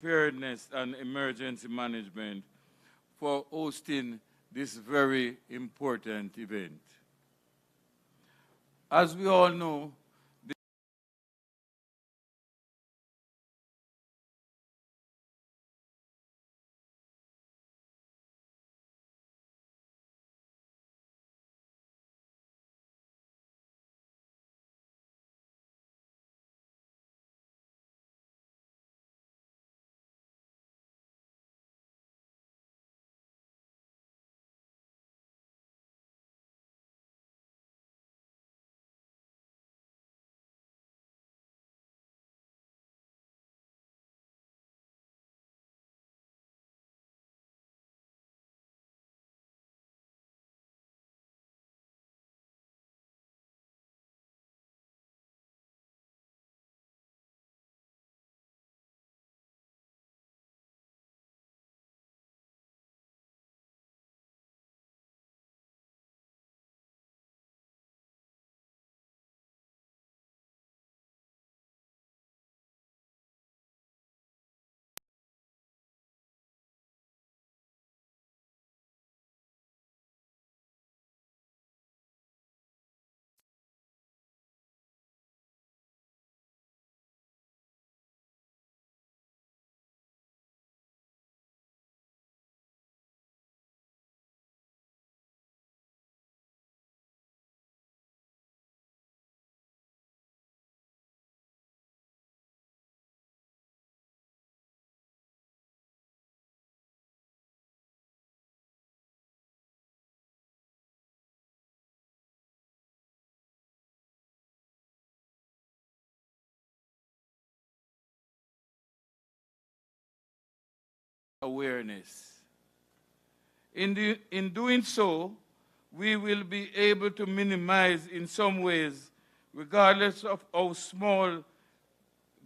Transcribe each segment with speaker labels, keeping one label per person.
Speaker 1: preparedness and emergency management for hosting this very important event. As we all know, awareness. In doing so, we will be able to minimize in some ways, regardless of how small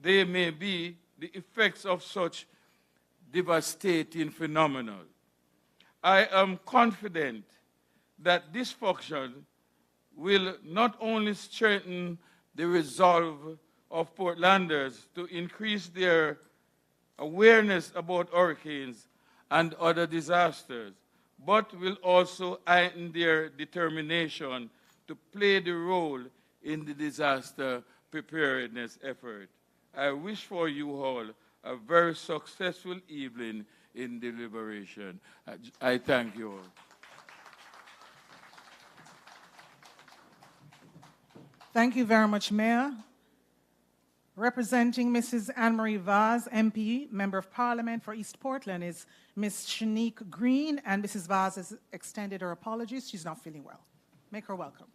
Speaker 1: they may be, the effects of such devastating phenomena. I am confident that this function will not only strengthen the resolve of Portlanders to increase their awareness about hurricanes and other disasters, but will also heighten their determination to play the role in the disaster preparedness effort. I wish for you all a very successful evening in deliberation. I thank you all.
Speaker 2: Thank you very much, Mayor. Representing Mrs. Anne-Marie Vaz, MP, Member of Parliament for East Portland, is Ms. Shanique Green, and Mrs. Vaz has extended her apologies. She's not feeling well. Make her welcome.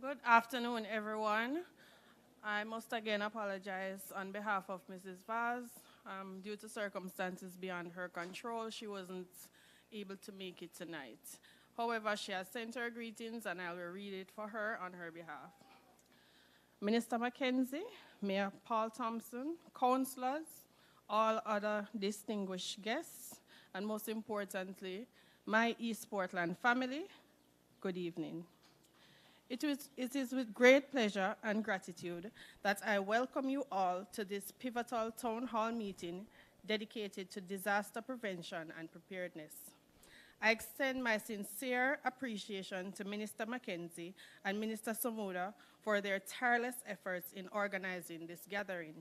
Speaker 3: Good afternoon, everyone. I must again apologize on behalf of Mrs. Vaz. Due to circumstances beyond her control, she wasn't able to make it tonight. However, she has sent her greetings, and I will read it for her on her behalf. Minister Mackenzie, Mayor Paul Thompson, councillors, all other distinguished guests, and most importantly, my East Portland family, good evening. It is with great pleasure and gratitude that I welcome you all to this pivotal town hall meeting dedicated to disaster prevention and preparedness. I extend my sincere appreciation to Minister Mackenzie and Minister Samuda for their tireless efforts in organizing this gathering,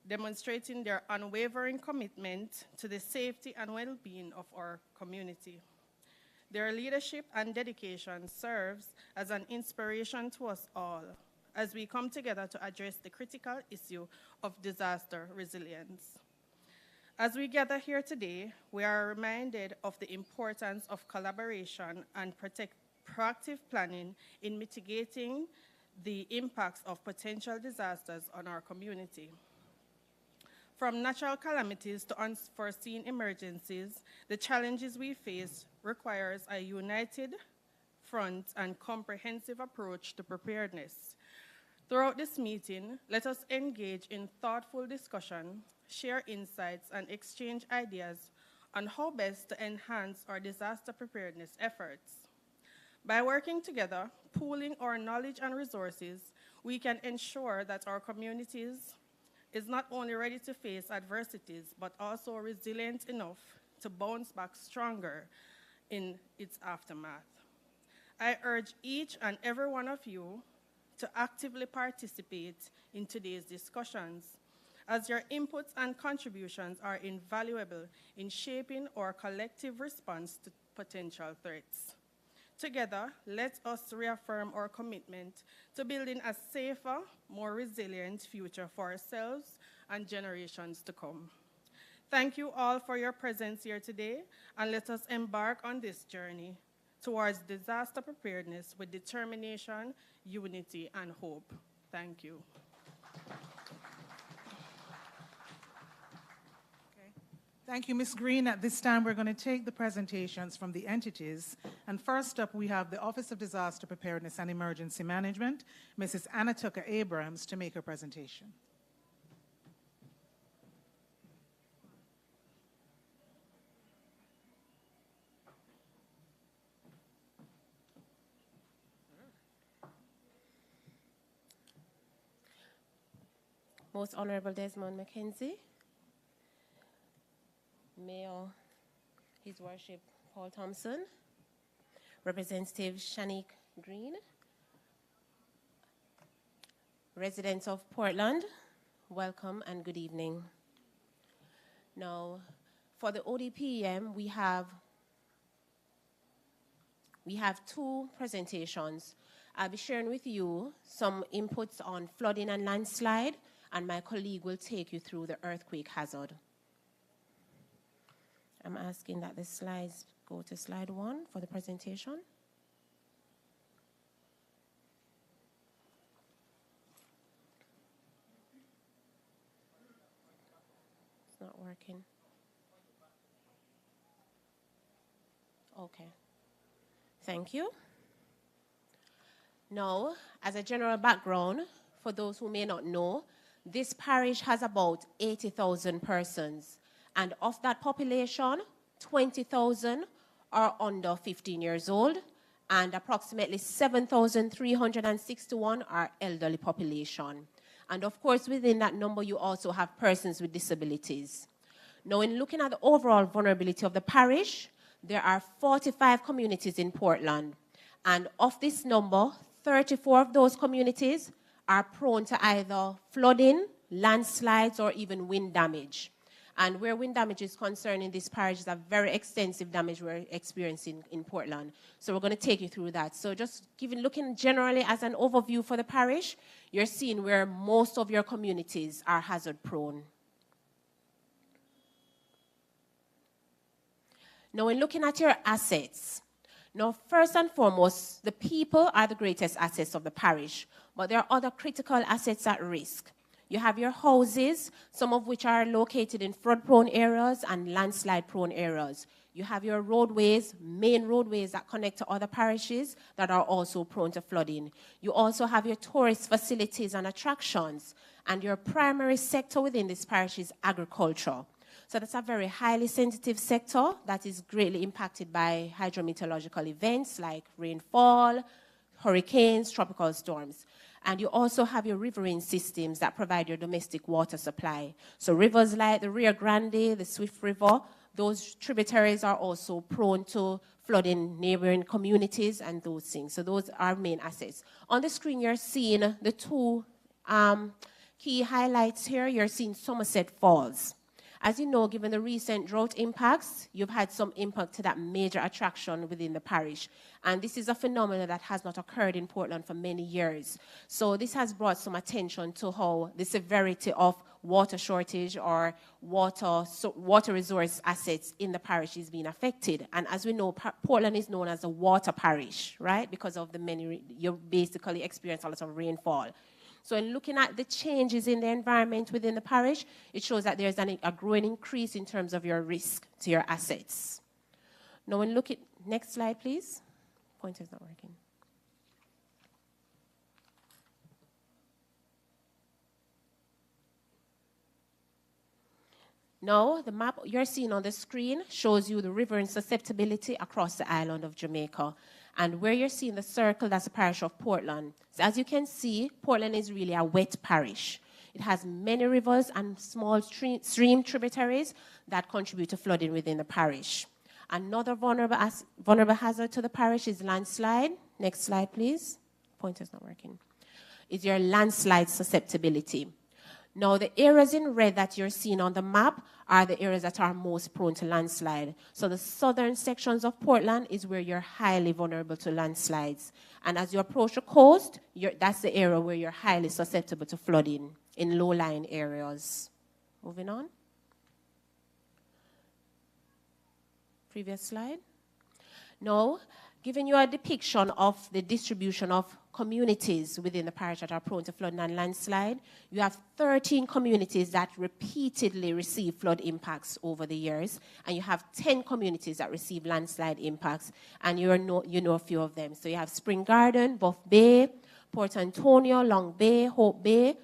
Speaker 3: demonstrating their unwavering commitment to the safety and well-being of our community. Their leadership and dedication serves as an inspiration to us all as we come together to address the critical issue of disaster resilience. As we gather here today, we are reminded of the importance of collaboration and proactive planning in mitigating the impacts of potential disasters on our community. From natural calamities to unforeseen emergencies, the challenges we face requires a united front and comprehensive approach to preparedness. Throughout this meeting, let us engage in thoughtful discussion, share insights, and exchange ideas on how best to enhance our disaster preparedness efforts. By working together, pooling our knowledge and resources, we can ensure that our communities is not only ready to face adversities, but also resilient enough to bounce back stronger in its aftermath. I urge each and every one of you to actively participate in today's discussions, as your inputs and contributions are invaluable in shaping our collective response to potential threats. Together, let us reaffirm our commitment to building a safer, more resilient future for ourselves and generations to come. Thank you all for your presence here today, and let us embark on this journey towards disaster preparedness with determination, unity, and hope. Thank you.
Speaker 2: Thank you, Ms. Green. At this time, we're going to take the presentations from the entities. And first up, we have the Office of Disaster Preparedness and Emergency Management, Mrs. Anna Tucker Abrams, to make her presentation.
Speaker 4: Most Honorable Desmond McKenzie, Mayor, His Worship Paul Thompson, Representative Shanique Green, residents of Portland, welcome and good evening. Now, for the ODPEM, we have two presentations. I'll be sharing with you some inputs on flooding and landslide, and my colleague will take you through the earthquake hazard. I'm asking that the slides go to slide 1 for the presentation. It's not working. Okay. Thank you. Now, as a general background, for those who may not know, this parish has about 80,000 persons. And of that population, 20,000 are under 15 years old, and approximately 7,361 are elderly population. And of course, within that number, you also have persons with disabilities. Now, in looking at the overall vulnerability of the parish, there are 45 communities in Portland. And of this number, 34 of those communities are prone to either flooding, landslides, or even wind damage. And where wind damage is concerned in this parish is a very extensive damage we're experiencing in Portland. So we're going to take you through that. So just looking generally as an overview for the parish, you're seeing where most of your communities are hazard prone. Now, in looking at your assets, now first and foremost, the people are the greatest assets of the parish, but there are other critical assets at risk. You have your houses, some of which are located in flood-prone areas and landslide-prone areas. You have your roadways, main roadways that connect to other parishes that are also prone to flooding. You also have your tourist facilities and attractions. And your primary sector within this parish is agriculture. So that's a very highly sensitive sector that is greatly impacted by hydrometeorological events like rainfall, hurricanes, tropical storms. And you also have your riverine systems that provide your domestic water supply. So rivers like the Rio Grande, the Swift River, those tributaries are also prone to flooding neighboring communities and those things. So those are main assets. On the screen, you're seeing the two key highlights here. You're seeing Somerset Falls. As you know, given the recent drought impacts, you've had some impact to that major attraction within the parish. And this is a phenomenon that has not occurred in Portland for many years. So this has brought some attention to how the severity of water shortage or water resource assets in the parish is being affected. And as we know, Portland is known as a water parish, right? Because of the you basically experience a lot of rainfall. So in looking at the changes in the environment within the parish, it shows that there's a growing increase in terms of your risk to your assets. Now, when look at, next slide, please. Pointer's not working. Now, the map you're seeing on the screen shows you the river and susceptibility across the island of Jamaica. And where you're seeing the circle, that's the parish of Portland. So as you can see, Portland is really a wet parish. It has many rivers and small stream tributaries that contribute to flooding within the parish. Another vulnerable hazard to the parish is landslide. Next slide, please. Pointer's not working. Is your landslide susceptibility. Now, the areas in red that you're seeing on the map are the areas that are most prone to landslide. So the southern sections of Portland is where you're highly vulnerable to landslides. And as you approach the coast, that's the area where you're highly susceptible to flooding in low-lying areas. Moving on. Previous slide. Now, giving you a depiction of the distribution of communities within the parish that are prone to flooding and landslide. You have 13 communities that repeatedly receive flood impacts over the years, and you have 10 communities that receive landslide impacts, and you know a few of them. So you have Spring Garden, Buff Bay, Port Antonio, Long Bay, Hope Bay,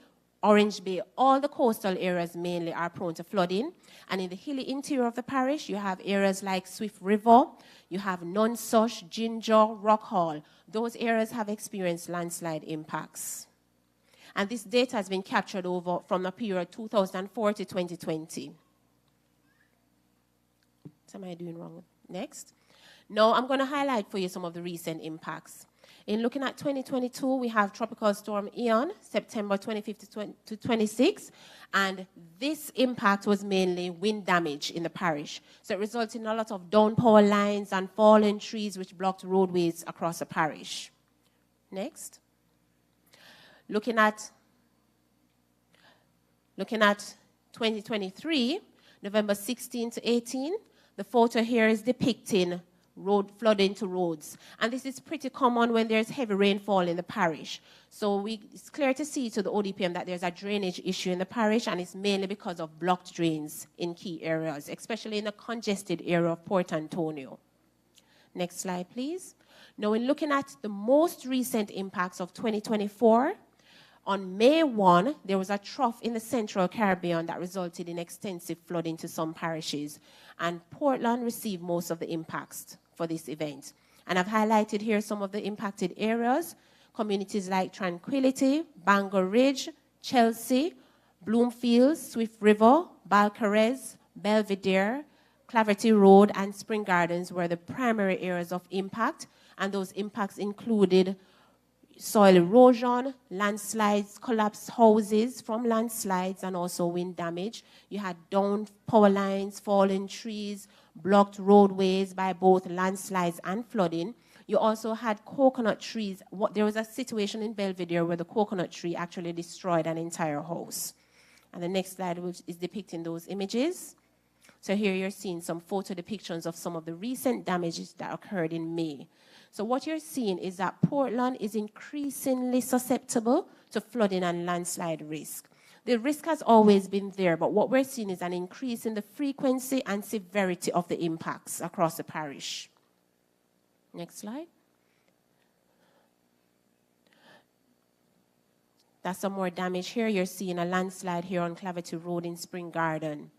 Speaker 4: Orange Bay. All the coastal areas mainly are prone to flooding, and in the hilly interior of the parish, you have areas like Swift River, you have Nonsuch, Ginger, Rock Hall. Those areas have experienced landslide impacts. And this data has been captured over from the period 2004 to 2020. What am I doing wrong? Next. Now, I'm going to highlight for you some of the recent impacts. In looking at 2022, we have Tropical Storm Ian, September 25th to 26th, and this impact was mainly wind damage in the parish. So it resulted in a lot of down power lines and fallen trees which blocked roadways across the parish. Next. Looking at 2023, November 16 to 18, the photo here is depicting flooding to roads. And this is pretty common when there's heavy rainfall in the parish. So it's clear to see to the ODPM that there's a drainage issue in the parish, and it's mainly because of blocked drains in key areas, especially in the congested area of Port Antonio. Next slide, please. Now, in looking at the most recent impacts of 2024, on May 1, there was a trough in the Central Caribbean that resulted in extensive flooding to some parishes, and Portland received most of the impacts for this event. And I've highlighted here some of the impacted areas, communities like Tranquility, Bangor Ridge, Chelsea, Bloomfield, Swift River, Balcarres, Belvedere, Claverty Road, and Spring Gardens were the primary areas of impact, and those impacts included soil erosion, landslides, collapsed houses from landslides, and also wind damage. You had downed power lines, fallen trees, blocked roadways by both landslides and flooding. You also had coconut trees. There was a situation in Belvedere where the coconut tree actually destroyed an entire house. And the next slide is depicting those images. So here you're seeing some photo depictions of some of the recent damages that occurred in May. So what you're seeing is that Portland is increasingly susceptible to flooding and landslide risk. The risk has always been there, but what we're seeing is an increase in the frequency and severity of the impacts across the parish. Next slide. That's some more damage here. You're seeing a landslide here on Claverty Road in Spring Garden.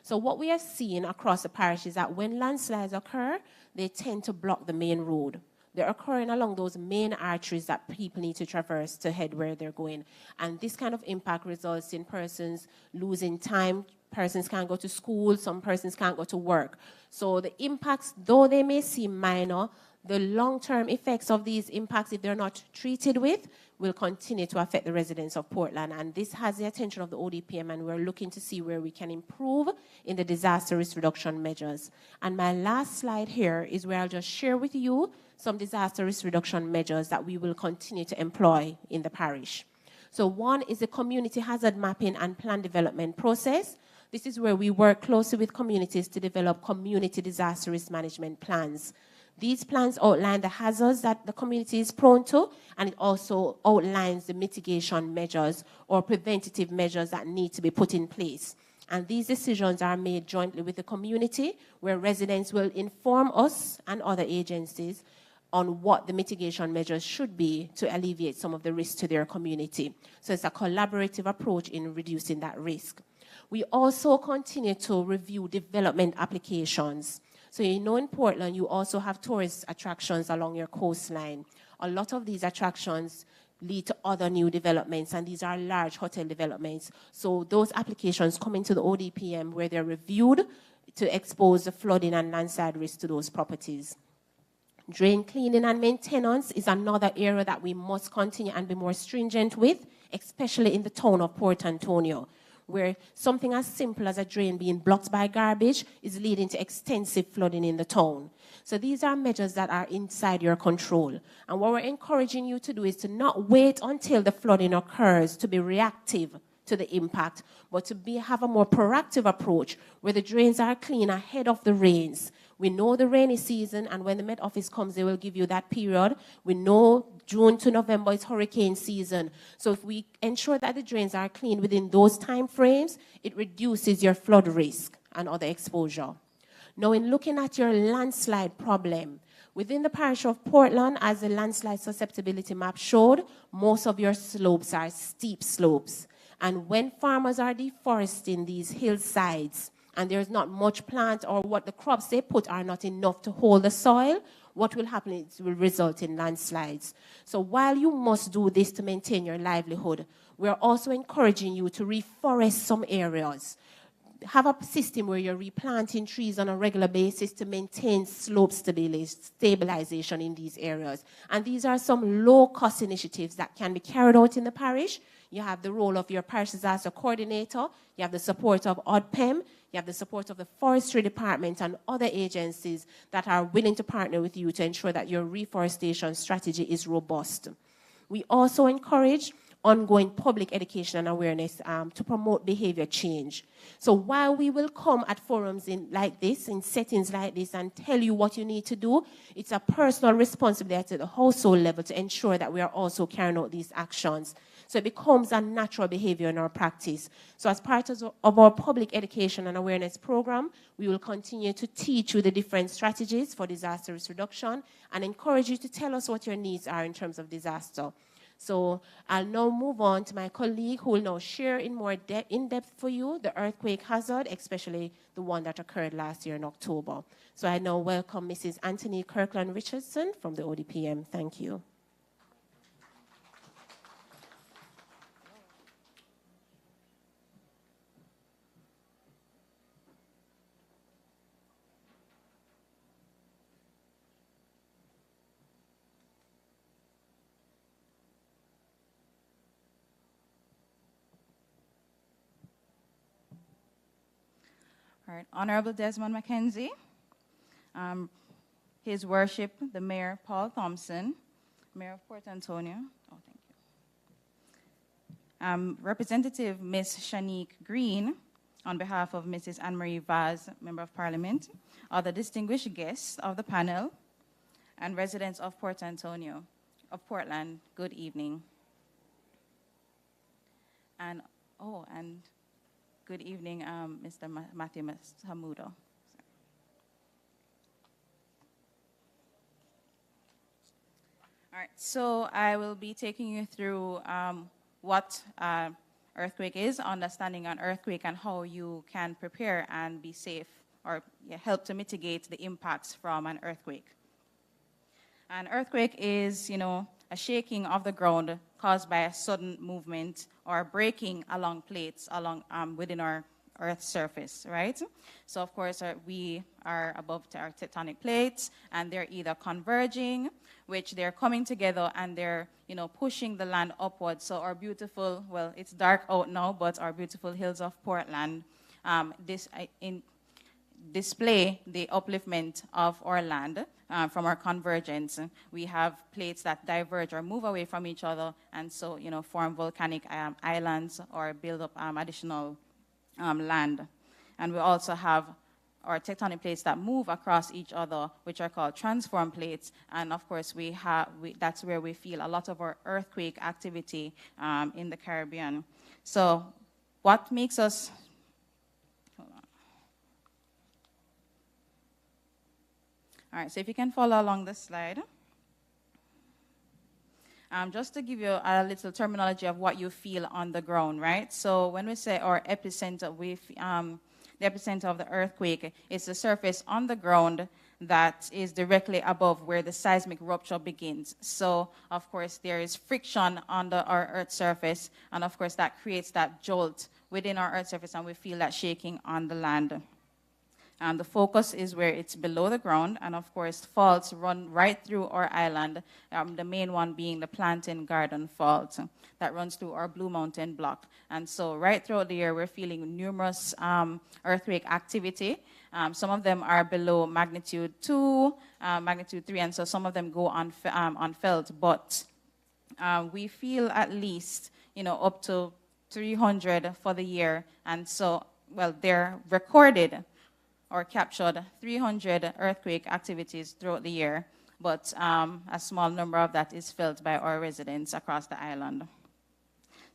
Speaker 4: So what we are seeing across the parish is that when landslides occur, they tend to block the main road. They're occurring along those main arteries that people need to traverse to head where they're going. And this kind of impact results in persons losing time. Persons can't go to school. Some persons can't go to work. So the impacts, though they may seem minor, the long-term effects of these impacts, if they're not treated with, will continue to affect the residents of Portland. And this has the attention of the ODPM, and we're looking to see where we can improve in the disaster risk reduction measures. And my last slide here is where I'll just share with you some disaster risk reduction measures that we will continue to employ in the parish. So one is the community hazard mapping and plan development process. This is where we work closely with communities to develop community disaster risk management plans. These plans outline the hazards that the community is prone to, and it also outlines the mitigation measures or preventative measures that need to be put in place. And these decisions are made jointly with the community, where residents will inform us and other agencies on what the mitigation measures should be to alleviate some of the risk to their community. So it's a collaborative approach in reducing that risk. We also continue to review development applications. So you know in Portland, you also have tourist attractions along your coastline. A lot of these attractions lead to other new developments, and these are large hotel developments. So those applications come into the ODPM where they're reviewed to expose the flooding and landslide risk to those properties. Drain cleaning and maintenance is another area that we must continue and be more stringent with, especially in the town of Port Antonio, where something as simple as a drain being blocked by garbage is leading to extensive flooding in the town. So these are measures that are inside your control. And what we're encouraging you to do is to not wait until the flooding occurs to be reactive to the impact, but to have a more proactive approach where the drains are clean ahead of the rains. We know the rainy season, and when the Met Office comes, they will give you that period. We know June to November is hurricane season. So if we ensure that the drains are clean within those time frames, it reduces your flood risk and other exposure. Now, in looking at your landslide problem, within the parish of Portland, as the landslide susceptibility map showed, most of your slopes are steep slopes. And when farmers are deforesting these hillsides, and there's not much plant, or what the crops they put are not enough to hold the soil, what will happen is it will result in landslides. So while you must do this to maintain your livelihood, we're also encouraging you to reforest some areas. Have a system where you're replanting trees on a regular basis to maintain slope stabilization in these areas. And these are some low-cost initiatives that can be carried out in the parish. You have the role of your parish disaster coordinator. You have the support of ODPEM. You have the support of the forestry department and other agencies that are willing to partner with you to ensure that your reforestation strategy is robust. We also encourage ongoing public education and awareness to promote behavior change. So while we will come at forums like this, in settings like this, and tell you what you need to do, it's a personal responsibility at the household level to ensure that we are also carrying out these actions. So it becomes a natural behavior in our practice. So as part of our public education and awareness program, we will continue to teach you the different strategies for disaster risk reduction and encourage you to tell us what your needs are in terms of disaster. So I'll now move on to my colleague who will now share in more in-depth for you the earthquake hazard, especially the one that occurred last year in October. So I now welcome Mrs. Anthony Kirkland Richardson from the ODPM. Thank you.
Speaker 5: All right, Honorable Desmond McKenzie, His Worship, the Mayor Paul Thompson, Mayor of Port Antonio. Oh, thank you. Representative Ms. Shanique Green, on behalf of Mrs. Anne-Marie Vaz, Member of Parliament, other distinguished guests of the panel, and residents of Port Antonio, of Portland, good evening. And good evening, Mr. Matthew Hamudo. All right, so I will be taking you through what earthquake is, understanding an earthquake, and how you can prepare and be safe or help to mitigate the impacts from an earthquake. An earthquake is, a shaking of the ground caused by a sudden movement or breaking along plates within our Earth's surface, right? So, of course, we are above our tectonic plates, and they're either converging, which they're coming together, and they're, pushing the land upwards. So our beautiful, well, it's dark out now, but our beautiful hills of Portland, display the upliftment of our land from our convergence. We have plates that diverge or move away from each other, and so, form volcanic islands or build up additional land. And we also have our tectonic plates that move across each other, which are called transform plates. And of course, that's where we feel a lot of our earthquake activity in the Caribbean. So what makes us, hold on. All right, so if you can follow along the slide. Just to give you a little terminology of what you feel on the ground, right? So when we say our epicenter, the the epicenter of the earthquake. It's the surface on the ground that is directly above where the seismic rupture begins. So, of course, there is friction under our Earth's surface, and of course, that creates that jolt within our Earth's surface, and we feel that shaking on the land. And the focus is where it's below the ground, and of course, faults run right through our island, the main one being the Plantain Garden Fault that runs through our Blue Mountain block. And so right throughout the year, we're feeling numerous earthquake activity. Some of them are below magnitude 2, magnitude 3, and so some of them go unfelt, but we feel at least, up to 300 for the year. And so, well, they're recorded or captured 300 earthquake activities throughout the year, but a small number of that is felt by our residents across the island.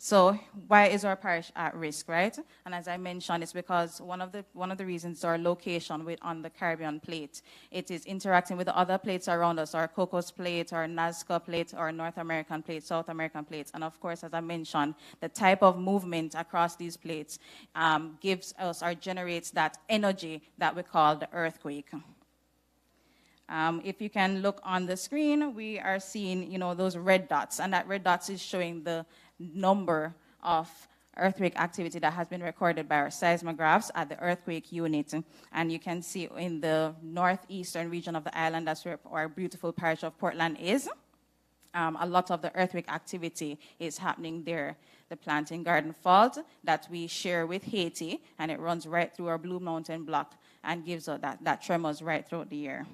Speaker 5: So why is our parish at risk, right? And as I mentioned, it's because one of the reasons is our location on the Caribbean plate. It is interacting with the other plates around us, our Cocos plate, our Nazca plate, our North American plate, South American plates. And of course, as I mentioned, the type of movement across these plates gives us or generates that energy that we call the earthquake. If you can look on the screen, we are seeing, those red dots, and that red dots is showing the number of earthquake activity that has been recorded by our seismographs at the earthquake unit. And you can see in the northeastern region of the island, that's where our beautiful parish of Portland is. A lot of the earthquake activity is happening there. The Plantain Garden Fault that we share with Haiti, and it runs right through our Blue Mountain block and gives us that tremors right throughout the year.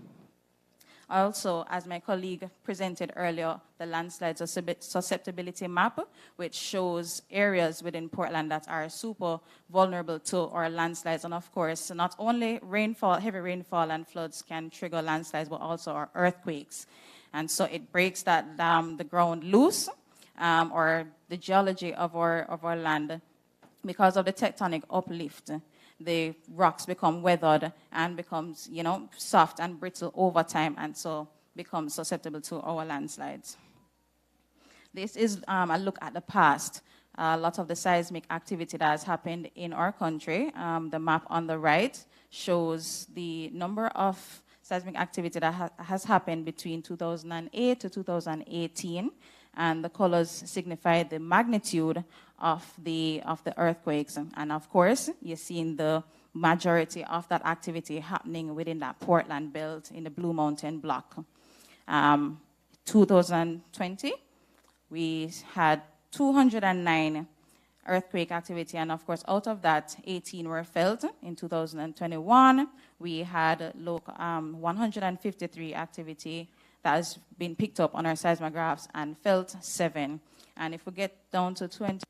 Speaker 5: Also, as my colleague presented earlier, the landslide susceptibility map, which shows areas within Portland that are super vulnerable to our landslides. And of course, not only rainfall, heavy rainfall and floods can trigger landslides, but also our earthquakes. And so it breaks the ground loose, or the geology of our land, because of the tectonic uplift. The rocks become weathered and becomes, soft and brittle over time, and so becomes susceptible to our landslides. This is a look at the past. A lot of the seismic activity that has happened in our country. The map on the right shows the number of seismic activity that has happened between 2008 to 2018, and the colors signify the magnitude of the earthquakes. And of course, you're seeing the majority of that activity happening within that Portland belt in the Blue Mountain block. 2020, we had 209 earthquake activity, and of course, out of that, 18 were felt. In 2021, we had 153 activity that has been picked up on our seismographs and felt 7. And if we get down to 20,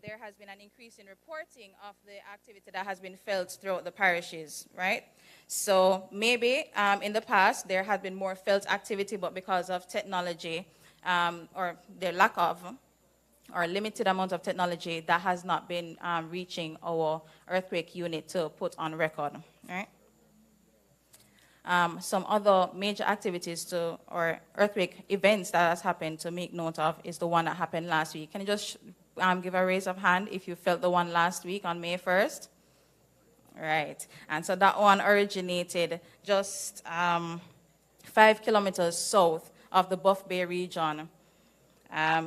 Speaker 5: there has been an increase in reporting of the activity that has been felt throughout the parishes, right? So maybe in the past there has been more felt activity, but because of technology or the lack of or limited amount of technology, that has not been reaching our earthquake unit to put on record, right? Some other major activities or earthquake events that has happened to make note of is the one that happened last week. Can you just give a raise of hand if you felt the one last week on May 1st? Right. And so that one originated just 5 kilometers south of the Buff Bay region.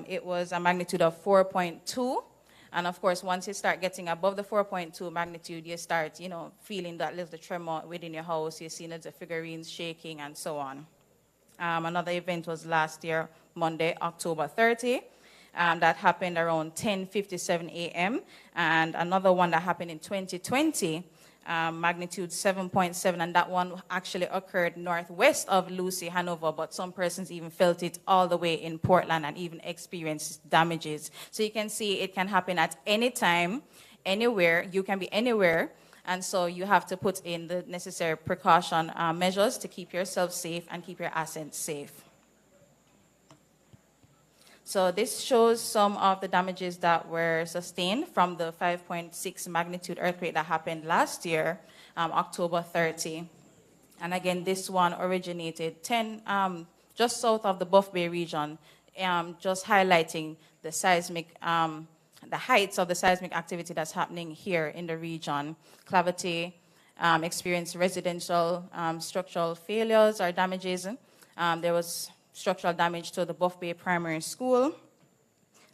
Speaker 5: It was a magnitude of 4.2. And of course, once you start getting above the 4.2 magnitude, you start, feeling that little tremor within your house. You're seeing the figurines shaking and so on. Another event was last year, Monday, October 30. That happened around 10:57 a.m. And another one that happened in 2020, magnitude 7.7, and that one actually occurred northwest of Lucy, Hanover, but some persons even felt it all the way in Portland and even experienced damages. So you can see it can happen at any time, anywhere. You can be anywhere, and so you have to put in the necessary precaution measures to keep yourself safe and keep your assets safe. So this shows some of the damages that were sustained from the 5.6 magnitude earthquake that happened last year, October 30. And again, this one originated just south of the Buff Bay region, just highlighting the seismic, the heights of the seismic activity that's happening here in the region. Clavity experienced residential structural failures or damages. There was structural damage to the Buff Bay Primary School.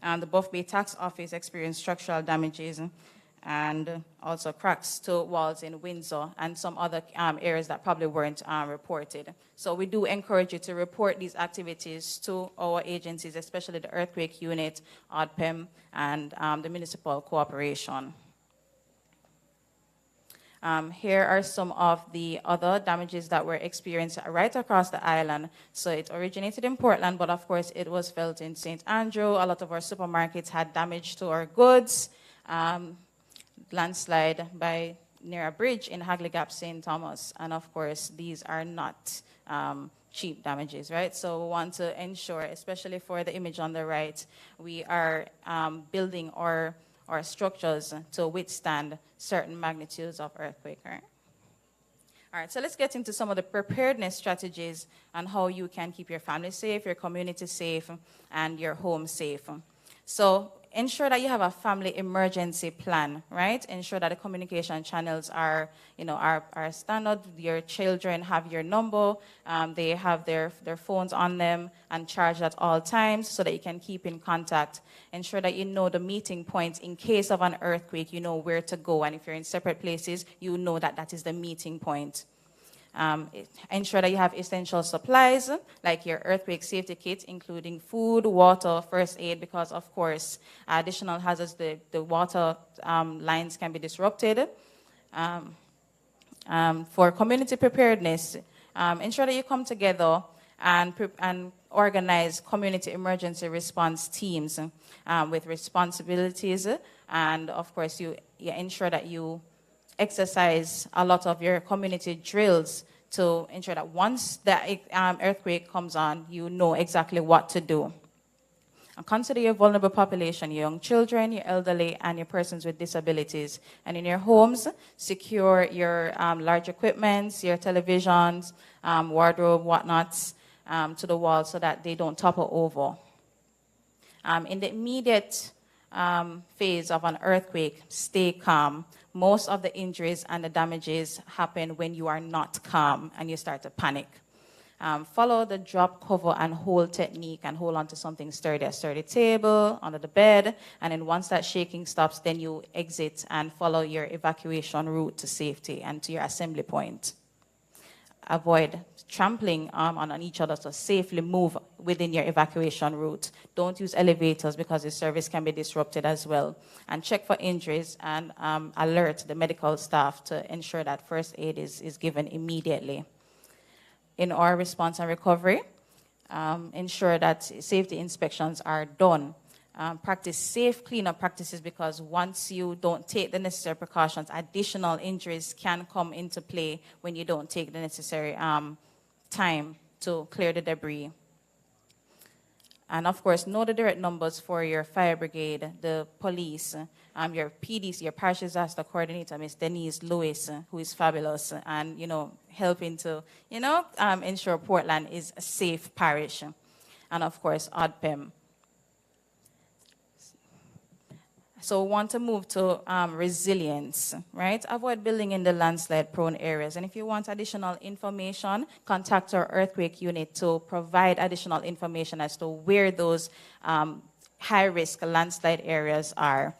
Speaker 5: The Buff Bay Tax Office experienced structural damages and also cracks to walls in Windsor and some other areas that probably weren't reported. So we do encourage you to report these activities to our agencies, especially the Earthquake Unit, ODPEM, and the Municipal Cooperation. Here are some of the other damages that were experienced right across the island. So it originated in Portland, but of course it was felt in St. Andrew. A lot of our supermarkets had damage to our goods. Landslide near a bridge in Hagley Gap, St. Thomas. And of course, these are not cheap damages, right? So we want to ensure, especially for the image on the right, we are building our structures to withstand certain magnitudes of earthquake, right? All right, so let's get into some of the preparedness strategies and how you can keep your family safe, your community safe, and your home safe. So ensure that you have a family emergency plan, right? Ensure that the communication channels are standard. Your children have your number. They have their phones on them and charged at all times so that you can keep in contact. Ensure that you know the meeting points in case of an earthquake. You know where to go. And if you're in separate places, you know that that is the meeting point. Ensure that you have essential supplies like your earthquake safety kit, including food, water, first aid, because of course additional hazards, the water lines can be disrupted. For community preparedness, ensure that you come together and organize community emergency response teams with responsibilities, and of course you ensure that you exercise a lot of your community drills to ensure that once the earthquake comes on, you know exactly what to do. And consider your vulnerable population, your young children, your elderly, and your persons with disabilities. And in your homes, secure your large equipments, your televisions, wardrobe, whatnots, to the wall so that they don't topple over. In the immediate phase of an earthquake, stay calm. Most of the injuries and the damages happen when you are not calm and you start to panic. Follow the drop, cover, and hold technique and hold on to something sturdy, a sturdy table, under the bed, and then once that shaking stops, then you exit and follow your evacuation route to safety and to your assembly point. Avoid trampling on each other, so safely move within your evacuation route. Don't use elevators because the service can be disrupted as well. And check for injuries and alert the medical staff to ensure that first aid is given immediately. In our response and recovery, ensure that safety inspections are done. Practice safe cleanup practices, because once you don't take the necessary precautions, additional injuries can come into play when you don't take the necessary time to clear the debris. And of course, know the direct numbers for your fire brigade, the police, your PDC, your parish disaster coordinator, Ms. Denise Lewis, who is fabulous, and helping to ensure Portland is a safe parish. And of course, ODPEM. So we want to move to resilience, right? Avoid building in the landslide-prone areas. And if you want additional information, contact our earthquake unit to provide additional information as to where those high-risk landslide areas are.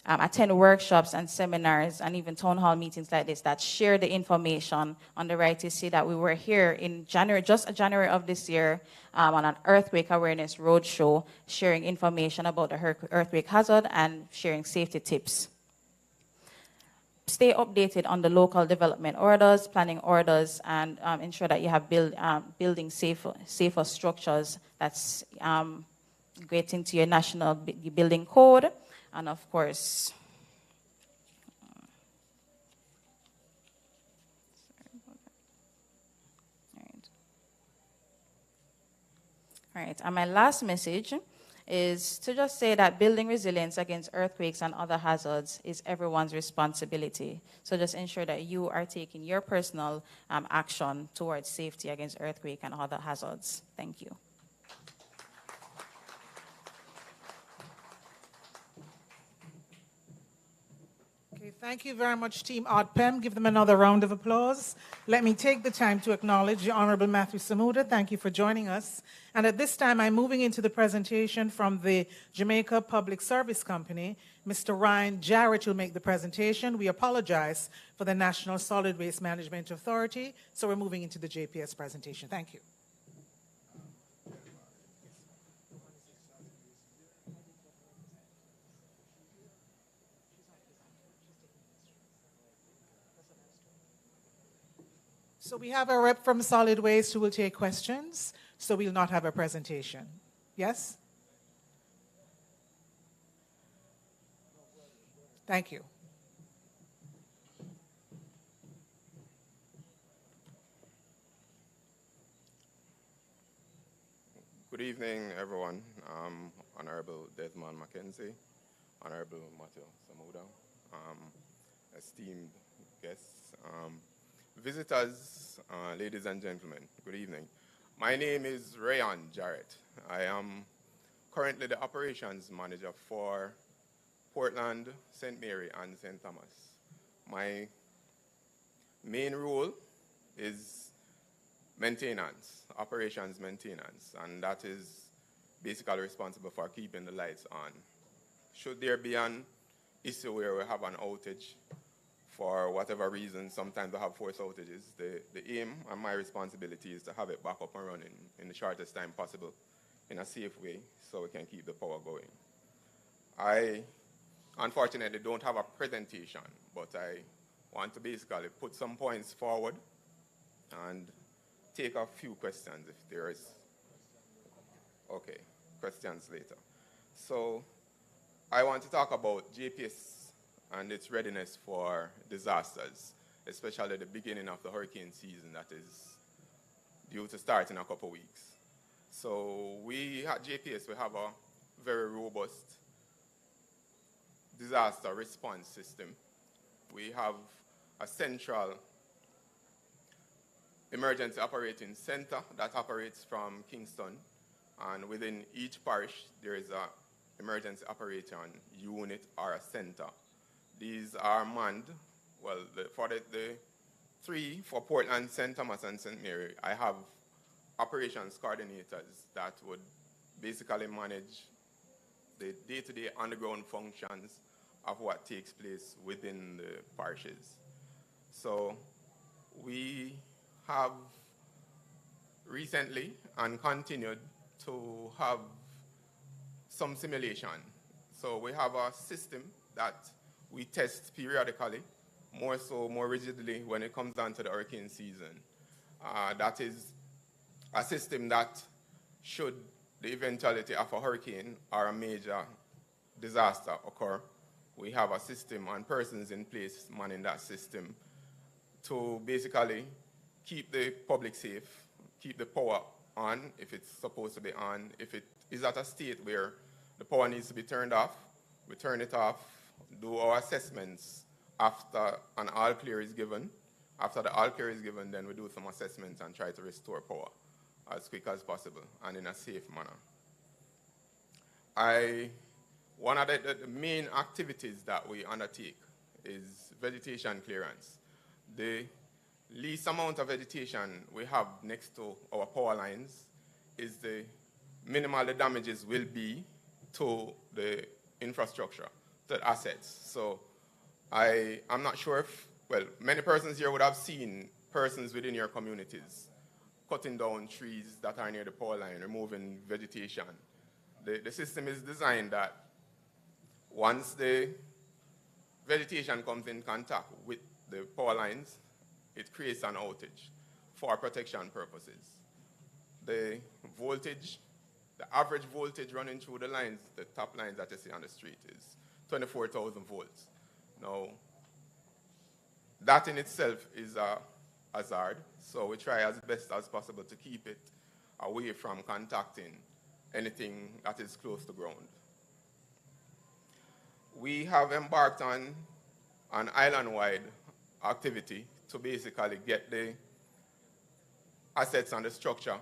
Speaker 5: Attend workshops and seminars and even town hall meetings like this that share the information. On the right, you see that we were here in January, just January of this year, on an earthquake awareness roadshow, sharing information about the earthquake hazard and sharing safety tips. Stay updated on the local development orders, planning orders, and ensure that you have building safer structures that's getting to your national building code. And of course, all right. And my last message is to just say that building resilience against earthquakes and other hazards is everyone's responsibility. So just ensure that you are taking your personal action towards safety against earthquake and other hazards. Thank you.
Speaker 2: Okay, thank you very much, Team ODPEM. Give them another round of applause. Let me take the time to acknowledge the Honorable Matthew Samuda. Thank you for joining us. And at this time, I'm moving into the presentation from the Jamaica Public Service Company. Mr. Ryan Jarrett will make the presentation. We apologize for the National Solid Waste Management Authority, so we're moving into the JPS presentation. Thank you. So we have a rep from Solid Waste who will take questions, so we'll not have a presentation. Yes? Thank you.
Speaker 6: Good evening, everyone. Honorable Desmond Mackenzie, Honorable Matthew Samuda, esteemed guests, visitors, ladies and gentlemen, good evening. My name is Ryan Jarrett. I am currently the operations manager for Portland, St. Mary, and St. Thomas. My main role is maintenance, operations maintenance, and that is basically responsible for keeping the lights on. Should there be an issue where we have an outage, for whatever reason, sometimes we have force outages, the aim and my responsibility is to have it back up and running in the shortest time possible in a safe way so we can keep the power going. I unfortunately don't have a presentation, but I want to basically put some points forward and take a few questions if there is. Okay, questions later. So I want to talk about JPS and its readiness for disasters, especially the beginning of the hurricane season that is due to start in a couple of weeks. So we at JPS, we have a very robust disaster response system. We have a central emergency operating center that operates from Kingston, and within each parish there is an emergency operating unit or a center. These are manned, well, for the three, for Portland, St. Thomas, and St. Mary, I have operations coordinators that would basically manage the day-to-day underground functions of what takes place within the parishes. So we have recently and continued to have some simulation. So we have a system that we test periodically, more rigidly when it comes down to the hurricane season. That is a system that, should the eventuality of a hurricane or a major disaster occur, we have a system and persons in place manning that system to basically keep the public safe, keep the power on if it's supposed to be on. If it is at a state where the power needs to be turned off, we turn it off, do our assessments after an all clear is given. After the all clear is given, then we do some assessments and try to restore power as quick as possible and in a safe manner. One of the main activities that we undertake is vegetation clearance. The least amount of vegetation we have next to our power lines is the minimal the damages will be to the infrastructure, to the assets. So I'm not sure if, well, many persons here would have seen persons within your communities cutting down trees that are near the power line, removing vegetation. The system is designed that once the vegetation comes in contact with the power lines, it creates an outage for protection purposes. The voltage, the average voltage running through the lines, the top lines that you see on the street, is 24,000 volts. Now, that in itself is a hazard, so we try as best as possible to keep it away from contacting anything that is close to ground. We have embarked on an island-wide activity to basically get the assets and the structure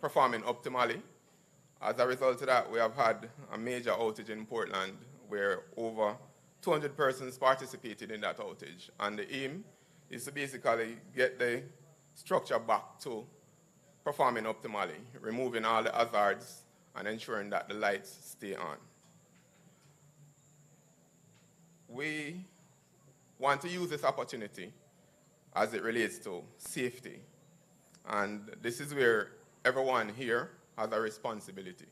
Speaker 6: performing optimally. As a result of that, we have had a major outage in Portland where over 200 persons participated in that outage. And the aim is to basically get the structure back to performing optimally, removing all the hazards and ensuring that the lights stay on. We want to use this opportunity as it relates to safety. And this is where everyone here has a responsibility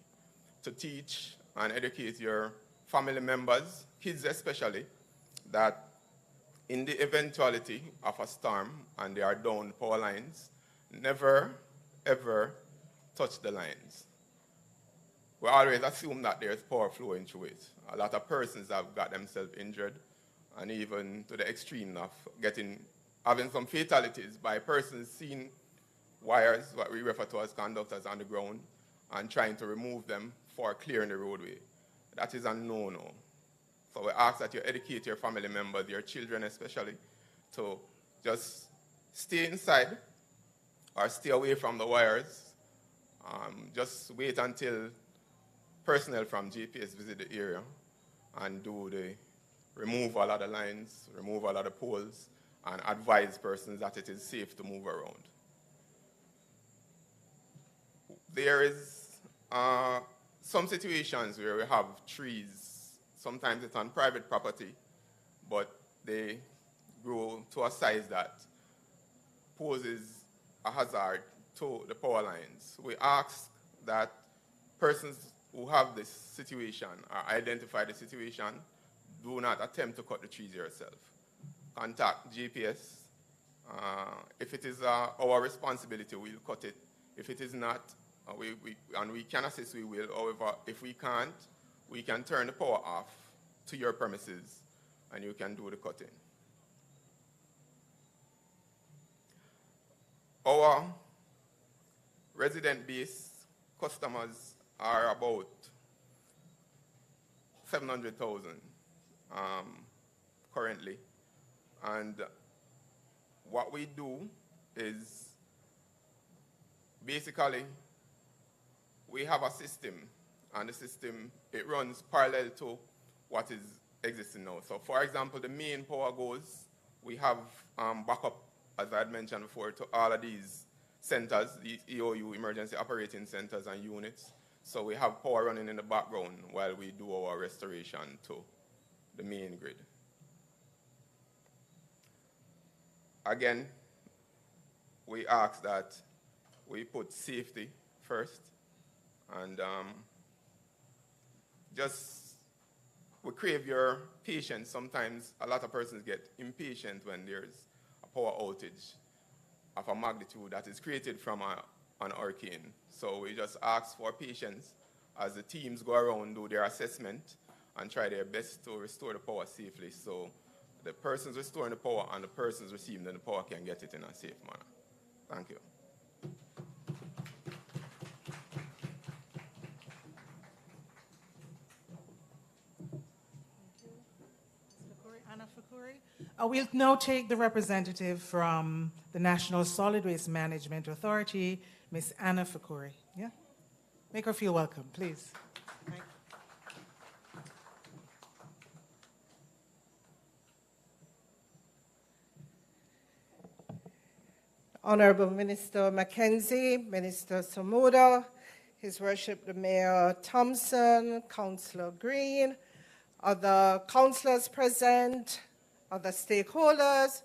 Speaker 6: to teach and educate your family members, kids especially, that in the eventuality of a storm and there are down power lines, never, ever touch the lines. We always assume that there's power flowing through it. A lot of persons have got themselves injured, and even to the extreme of having some fatalities by persons seeing wires, what we refer to as conductors, on the ground, and trying to remove them for clearing the roadway. That is a no-no. So we ask that you educate your family members, your children especially, to just stay inside or stay away from the wires. Just wait until personnel from GPS visit the area and do the removal of the lines, removal of the poles, and advise persons that it is safe to move around. There is some situations where we have trees. Sometimes it's on private property, but they grow to a size that poses a hazard to the power lines. We ask that persons who have this situation or identify the situation do not attempt to cut the trees yourself. Contact GPS. If it is our responsibility, we'll cut it. If it is not, and we can assist, we will. However, if we can't, we can turn the power off to your premises and you can do the cutting. Our resident base customers are about 700,000 currently. And what we do is basically we have a system, and the system, it runs parallel to what is existing now. So for example, the main power goes, we have backup, as I had mentioned before, to all of these centers, these EOU, emergency operating centers and units. So we have power running in the background while we do our restoration to the main grid. Again, we ask that we put safety first, and we crave your patience. Sometimes a lot of persons get impatient when there's a power outage of a magnitude that is created from an hurricane. So we just ask for patience as the teams go around, do their assessment, and try their best to restore the power safely, so the persons restoring the power and the persons receiving the power can get it in a safe manner. Thank you.
Speaker 2: Anna Fakuri. We'll now take the representative from the National Solid Waste Management Authority, Ms. Anna Fakuri. Yeah? Make her feel welcome, please. Thank you.
Speaker 7: Honorable Minister Mackenzie, Minister Samuda, His Worship the Mayor Thompson, Councillor Green, other councillors present, other stakeholders,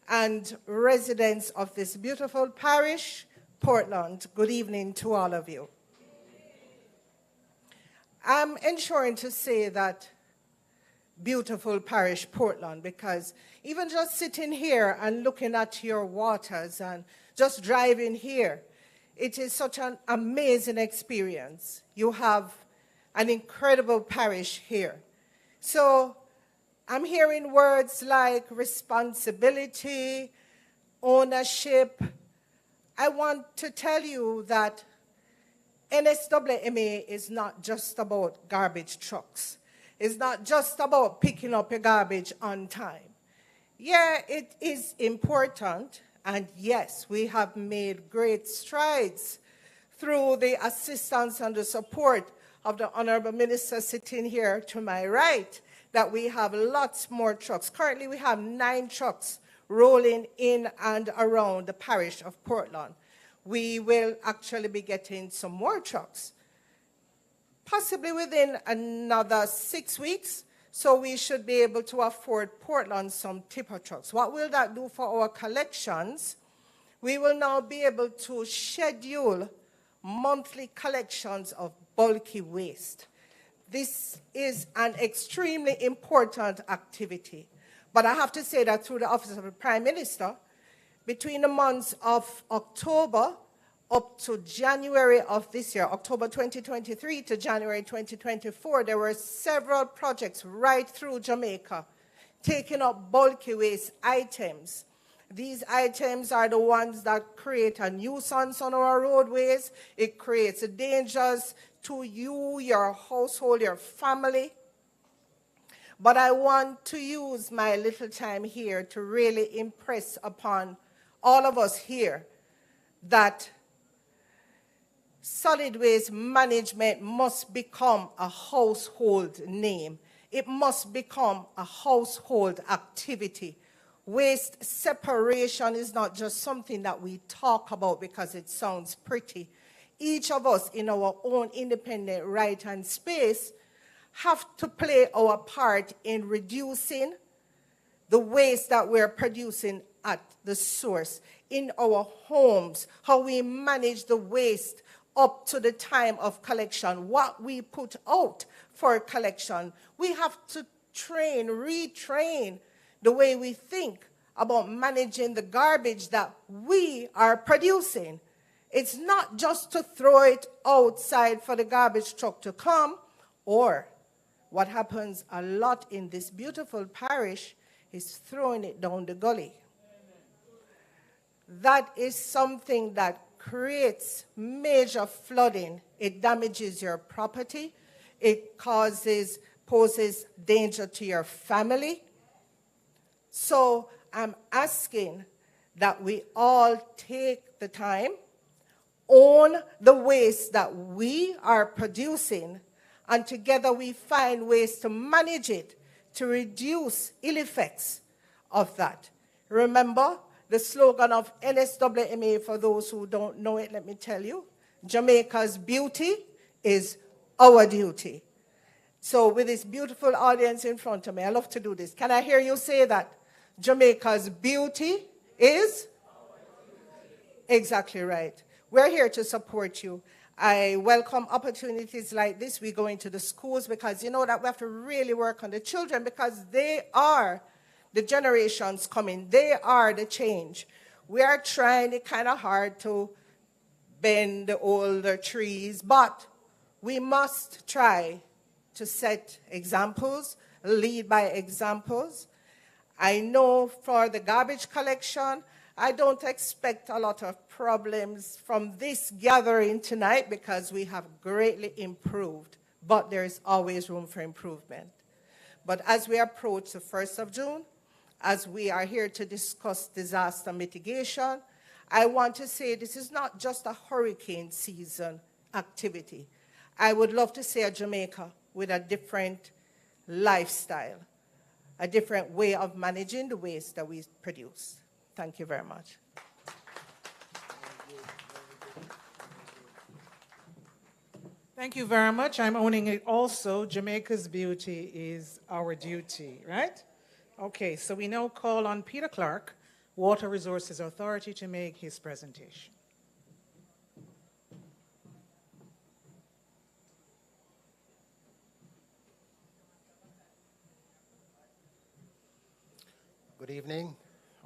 Speaker 7: and residents of this beautiful parish, Portland. Good evening to all of you. I'm ensuring to say that beautiful parish, Portland, because even just sitting here and looking at your waters and just driving here, it is such an amazing experience. You have an incredible parish here. So I'm hearing words like responsibility, ownership. I want to tell you that NSWMA is not just about garbage trucks. It's not just about picking up your garbage on time. Yeah, it is important, and yes, we have made great strides through the assistance and the support of the Honorable Minister sitting here to my right, that we have lots more trucks. Currently, we have 9 trucks rolling in and around the parish of Portland. We will actually be getting some more trucks, possibly within another 6 weeks. So we should be able to afford Portland some tipper trucks. What will that do for our collections? We will now be able to schedule monthly collections of bulky waste. This is an extremely important activity. But I have to say that through the Office of the Prime Minister, between the months of October up to January of this year, October 2023 to January 2024, there were several projects right through Jamaica taking up bulky waste items. These items are the ones that create a nuisance on our roadways. It creates dangers to you, your household, your family. But I want to use my little time here to really impress upon all of us here that solid waste management must become a household name. It must become a household activity. Waste separation is not just something that we talk about because it sounds pretty. Each of us in our own independent right and space have to play our part in reducing the waste that we're producing at the source, in our homes, how we manage the waste up to the time of collection, what we put out for collection. We have to retrain the way we think about managing the garbage that we are producing. It's not just to throw it outside for the garbage truck to come, or what happens a lot in this beautiful parish is throwing it down the gully. That is something that creates major flooding. It damages your property. It poses danger to your family. So I'm asking that we all take the time, own the waste that we are producing, and together we find ways to manage it, to reduce ill effects of that. Remember, the slogan of NSWMA, for those who don't know it, let me tell you, Jamaica's beauty is our duty. So with this beautiful audience in front of me, I love to do this. Can I hear you say that? Jamaica's beauty is? Exactly right. We're here to support you. I welcome opportunities like this. We go into the schools because you know that we have to really work on the children because they are the generations coming. They are the change. We are trying it kind of hard to bend the older trees, but we must try to set examples, lead by examples. I know for the garbage collection, I don't expect a lot of problems from this gathering tonight because we have greatly improved, but there is always room for improvement. But as we approach the 1st of June, as we are here to discuss disaster mitigation, I want to say this is not just a hurricane season activity. I would love to see a Jamaica with a different lifestyle, a different way of managing the waste that we produce. Thank you very much.
Speaker 2: Thank you very much. I'm owning it also. Jamaica's beauty is our duty, right? Okay, so we now call on Peter Clark, Water Resources Authority, to make his presentation.
Speaker 8: Good evening.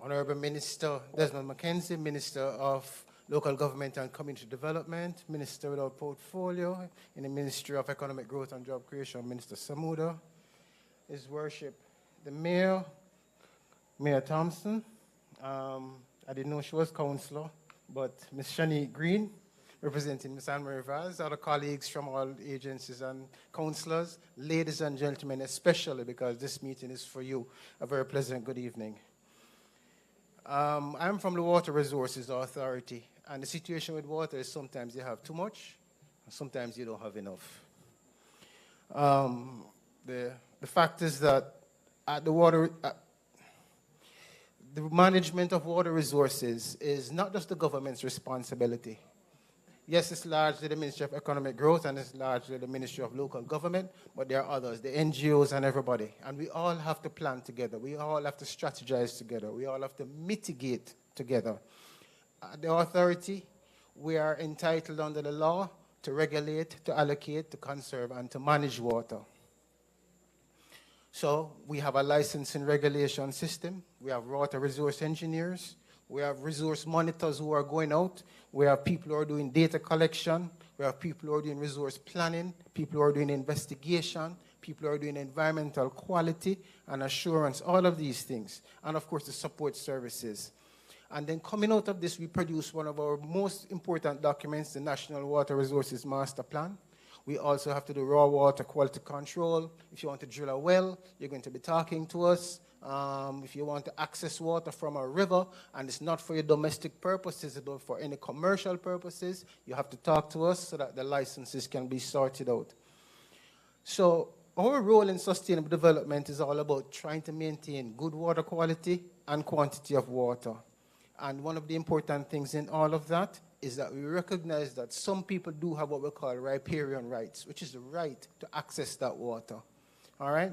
Speaker 8: Honorable Minister Desmond McKenzie, Minister of Local Government and Community Development, Minister without portfolio in the Ministry of Economic Growth and Job Creation, Minister Samuda, His Worship, the Mayor, Mayor Thompson. I didn't know she was councillor, but Ms. Shanique Green, representing Ms. Anne-Marie Vaz, other colleagues from all agencies and councillors, ladies and gentlemen, especially because this meeting is for you, a very pleasant good evening. I'm from the Water Resources Authority, and the situation with water is sometimes you have too much, and sometimes you don't have enough. The fact is that the management of water resources is not just the government's responsibility. Yes, it's largely the Ministry of Economic Growth and it's largely the Ministry of Local Government, but there are others, the NGOs and everybody. And we all have to plan together. We all have to strategize together. We all have to mitigate together. The authority, we are entitled under the law to regulate, to allocate, to conserve, and to manage water. So we have a licensing regulation system. We have water resource engineers. We have resource monitors who are going out. We have people who are doing data collection. We have people who are doing resource planning, people who are doing investigation, people who are doing environmental quality and assurance, all of these things. And of course, the support services. And then coming out of this, we produce one of our most important documents, the National Water Resources Master Plan. We also have to do raw water quality control. If you want to drill a well, you're going to be talking to us. If you want to access water from a river, and it's not for your domestic purposes, but for any commercial purposes, you have to talk to us so that the licenses can be sorted out. So our role in sustainable development is all about trying to maintain good water quality and quantity of water. And one of the important things in all of that is that we recognize that some people do have what we call riparian rights, which is the right to access that water. All right?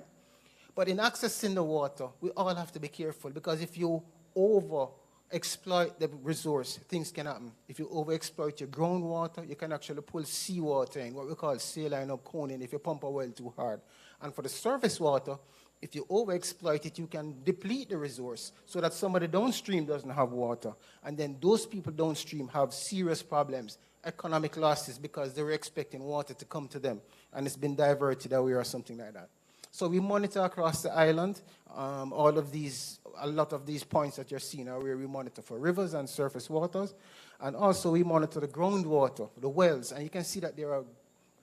Speaker 8: But in accessing the water, we all have to be careful, because if you over-exploit the resource, things can happen. If you over-exploit your groundwater, you can actually pull seawater in, what we call saline or coning, if you pump a well too hard. And for the surface water, if you over-exploit it, you can deplete the resource so that somebody downstream doesn't have water. And then those people downstream have serious problems, economic losses, because they were expecting water to come to them, and it's been diverted away or something like that. So we monitor across the island. A lot of these points that you're seeing are where we monitor for rivers and surface waters. And also we monitor the groundwater, the wells. And you can see that there are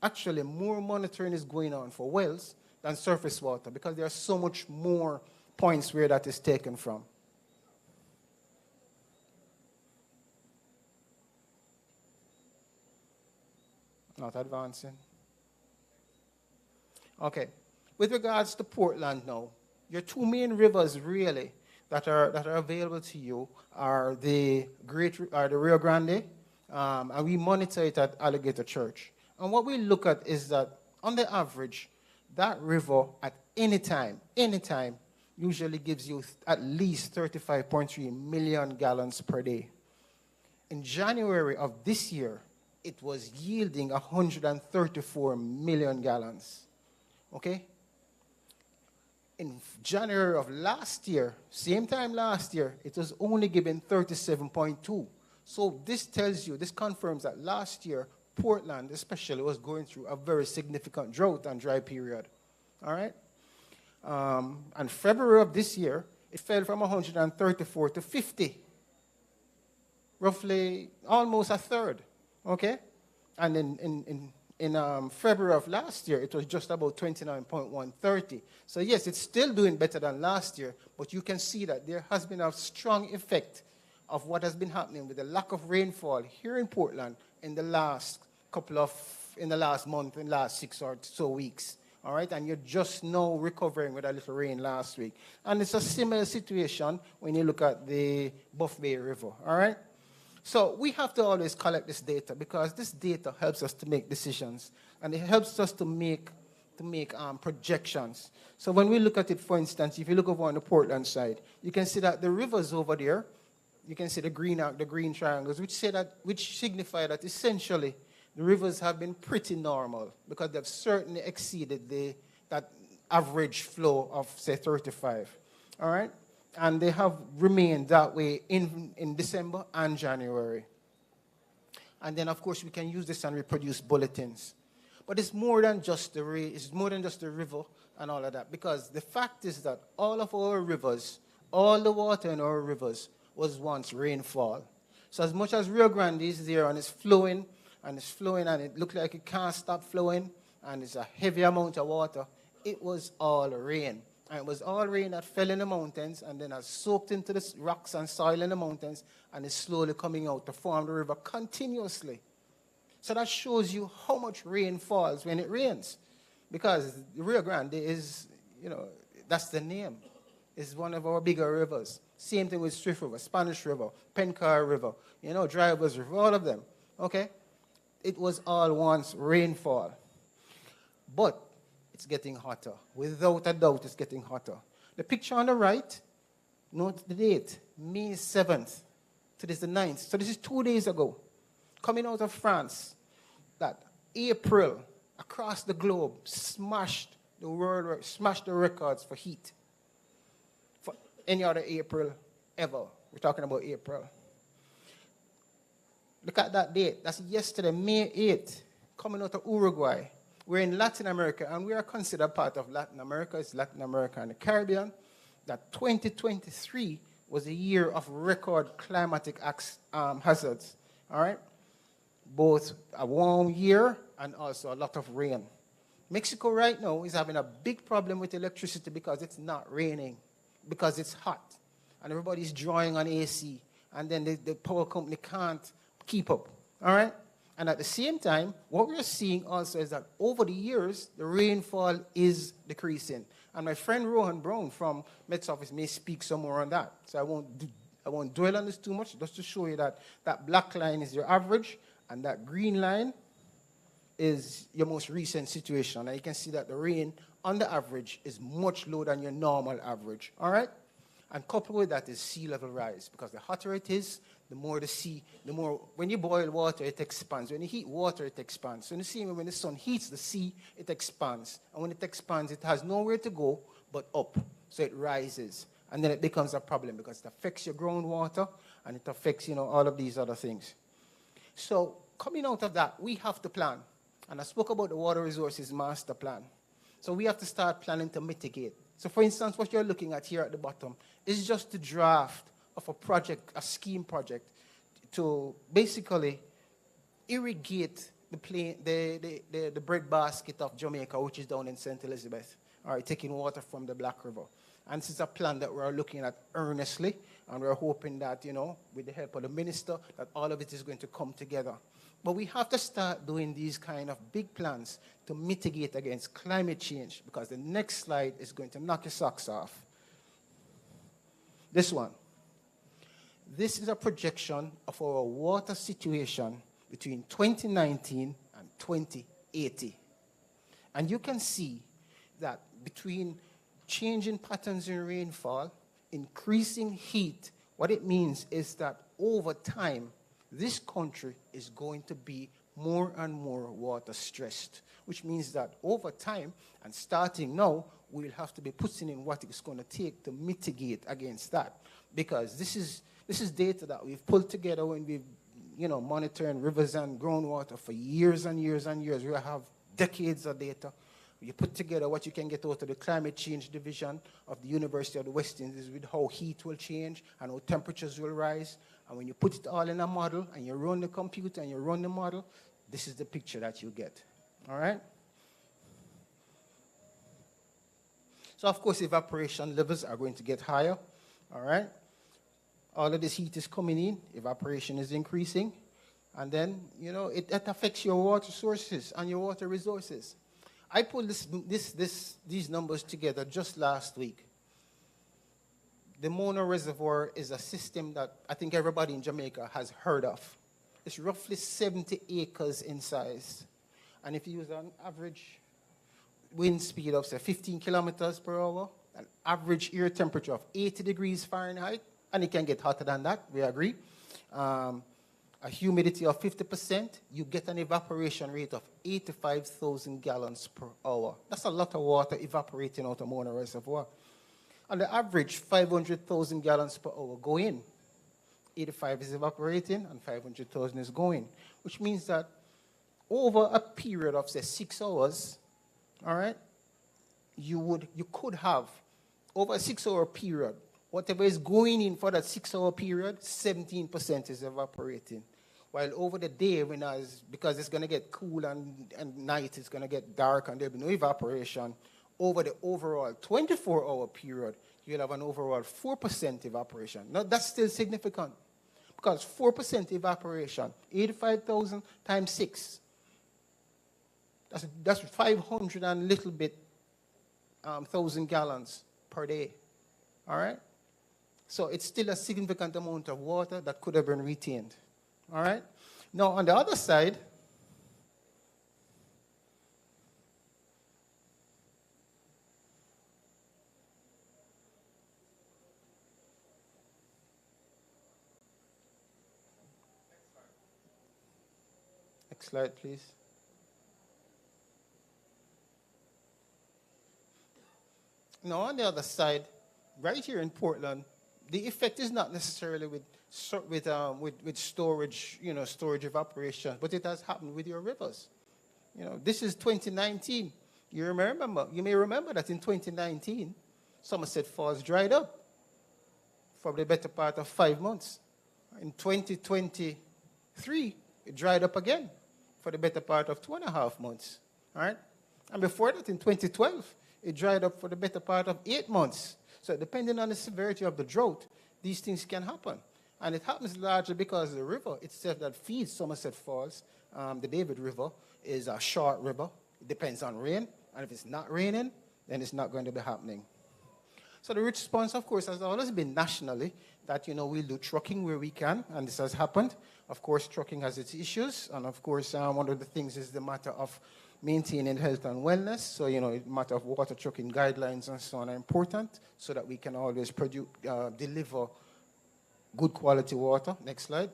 Speaker 8: actually more monitoring is going on for wells than surface water, because there are so much more points where that is taken from. Not advancing. Okay. With regards to Portland now, your two main rivers really that are available to you are the Rio Grande, and we monitor it at Alligator Church. And what we look at is that on the average, that river at any time, usually gives you at least 35.3 million gallons per day. In January of this year, it was yielding 134 million gallons. Okay? In January of last year, same time last year, it was only given 37.2. So this tells you, this confirms that last year, Portland especially was going through a very significant drought and dry period. All right? And February of this year, it fell from 134 to 50. Roughly almost a third. Okay? And in February of last year, it was just about 29.130. So yes, it's still doing better than last year, but you can see that there has been a strong effect of what has been happening with the lack of rainfall here in Portland in the last month, in the last 6 or so weeks. All right, and you're just now recovering with a little rain last week. And it's a similar situation when you look at the Buff Bay River. All right. So we have to always collect this data, because this data helps us to make decisions, and it helps us to make projections. So when we look at it, for instance, if you look over on the Portland side, you can see that the rivers over there, you can see the green triangles, which signify that essentially the rivers have been pretty normal, because they've certainly exceeded that average flow of, say, 35. All right? And they have remained that way in December and January. And then, of course, we can use this and reproduce bulletins. But it's more than just the river and all of that, because the fact is that all of our rivers, all the water in our rivers was once rainfall. So as much as Rio Grande is there and it's flowing and it's flowing, and it looked like it can't stop flowing, and it's a heavy amount of water. It was all rain. And it was all rain that fell in the mountains, and then has soaked into the rocks and soil in the mountains, and is slowly coming out to form the river continuously. So that shows you how much rain falls when it rains. Because the Rio Grande is, that's the name. It's one of our bigger rivers. Same thing with Swift River, Spanish River, Pencar River, Drivers River, all of them. Okay? It was all once rainfall. But it's getting hotter. Without a doubt, it's getting hotter. The picture on the right, note the date, May 7th. Today's the 9th. So this is 2 days ago. Coming out of France, that April, across the globe, smashed the records for heat. For any other April ever. We're talking about April. Look at that date. That's yesterday, May 8th, coming out of Uruguay. We're in Latin America, and we are considered part of Latin America. It's Latin America and the Caribbean. That 2023 was a year of record climatic hazards. All right? Both a warm year and also a lot of rain. Mexico right now is having a big problem with electricity because it's not raining, because it's hot, and everybody's drawing on AC, and then the power company can't keep up. All right? And at the same time, what we're seeing also is that over the years, the rainfall is decreasing. And my friend Rohan Brown from Met's office may speak some more on that. So I won't dwell on this too much, just to show you that that black line is your average, and that green line is your most recent situation. And you can see that the rain on the average is much lower than your normal average. All right? And coupled with that is sea level rise, because the hotter it is, the more when you boil water, it expands. When you heat water, it expands. So in the same way, when the sun heats the sea, it expands. And when it expands, it has nowhere to go but up. So it rises. And then it becomes a problem because it affects your groundwater, and it affects, all of these other things. So coming out of that, we have to plan. And I spoke about the Water Resources Master Plan. So we have to start planning to mitigate. So for instance, what you're looking at here at the bottom is just the draft of a project, a scheme project, to basically irrigate the breadbasket of Jamaica, which is down in St. Elizabeth, all right, taking water from the Black River. And this is a plan that we're looking at earnestly, and we're hoping that, with the help of the minister, that all of it is going to come together. But we have to start doing these kind of big plans to mitigate against climate change, because the next slide is going to knock your socks off. This one. This is a projection of our water situation between 2019 and 2080. And you can see that between changing patterns in rainfall, increasing heat, what it means is that over time, this country is going to be more and more water stressed, which means that over time, and starting now, we'll have to be putting in what it's going to take to mitigate against that. Because this is data that we've pulled together when we've, monitoring rivers and groundwater for years and years and years. We have decades of data. You put together what you can get out of the climate change division of the University of the West Indies with how heat will change and how temperatures will rise. And when you put it all in a model and you run the computer and you run the model, this is the picture that you get. All right? So, of course, evaporation levels are going to get higher. All right? All of this heat is coming in, evaporation is increasing, and then, it affects your water sources and your water resources. I pulled these numbers together just last week. The Mona Reservoir is a system that I think everybody in Jamaica has heard of. It's roughly 70 acres in size. And if you use an average wind speed of, say, 15 kilometers per hour, an average air temperature of 80 degrees Fahrenheit, and it can get hotter than that, we agree. A humidity of 50%, you get an evaporation rate of 85,000 gallons per hour. That's a lot of water evaporating out of Mona Reservoir. On the average, 500,000 gallons per hour go in. 85 is evaporating, and 500,000 is going, which means that over a period of, say, 6 hours, all right, you could have, over a 6-hour period, whatever is going in for that 6-hour period, 17% is evaporating. While over the day, because it's going to get cool and night, it's going to get dark and there'll be no evaporation, over the overall 24-hour period, you'll have an overall 4% evaporation. Now, that's still significant because 4% evaporation, 85,000 times 6, that's 500 and little bit 1,000 gallons per day. All right? So it's still a significant amount of water that could have been retained. All right? Now, on the other side, next slide, please. Now, on the other side, right here in Portland, the effect is not necessarily with storage, storage evaporation, but it has happened with your rivers. This is 2019. You may remember that in 2019, Somerset Falls dried up for the better part of 5 months. In 2023, it dried up again for the better part of 2.5 months. All right? And before that, in 2012, it dried up for the better part of 8 months. So depending on the severity of the drought, these things can happen. And it happens largely because the river itself that feeds Somerset Falls, the David River, is a short river. It depends on rain. And if it's not raining, then it's not going to be happening. So the response, of course, has always been nationally that, we'll do trucking where we can, and this has happened. Of course, trucking has its issues, and of course, one of the things is the matter of maintaining health and wellness. So, the matter of water trucking guidelines and so on are important so that we can always deliver good quality water. Next slide.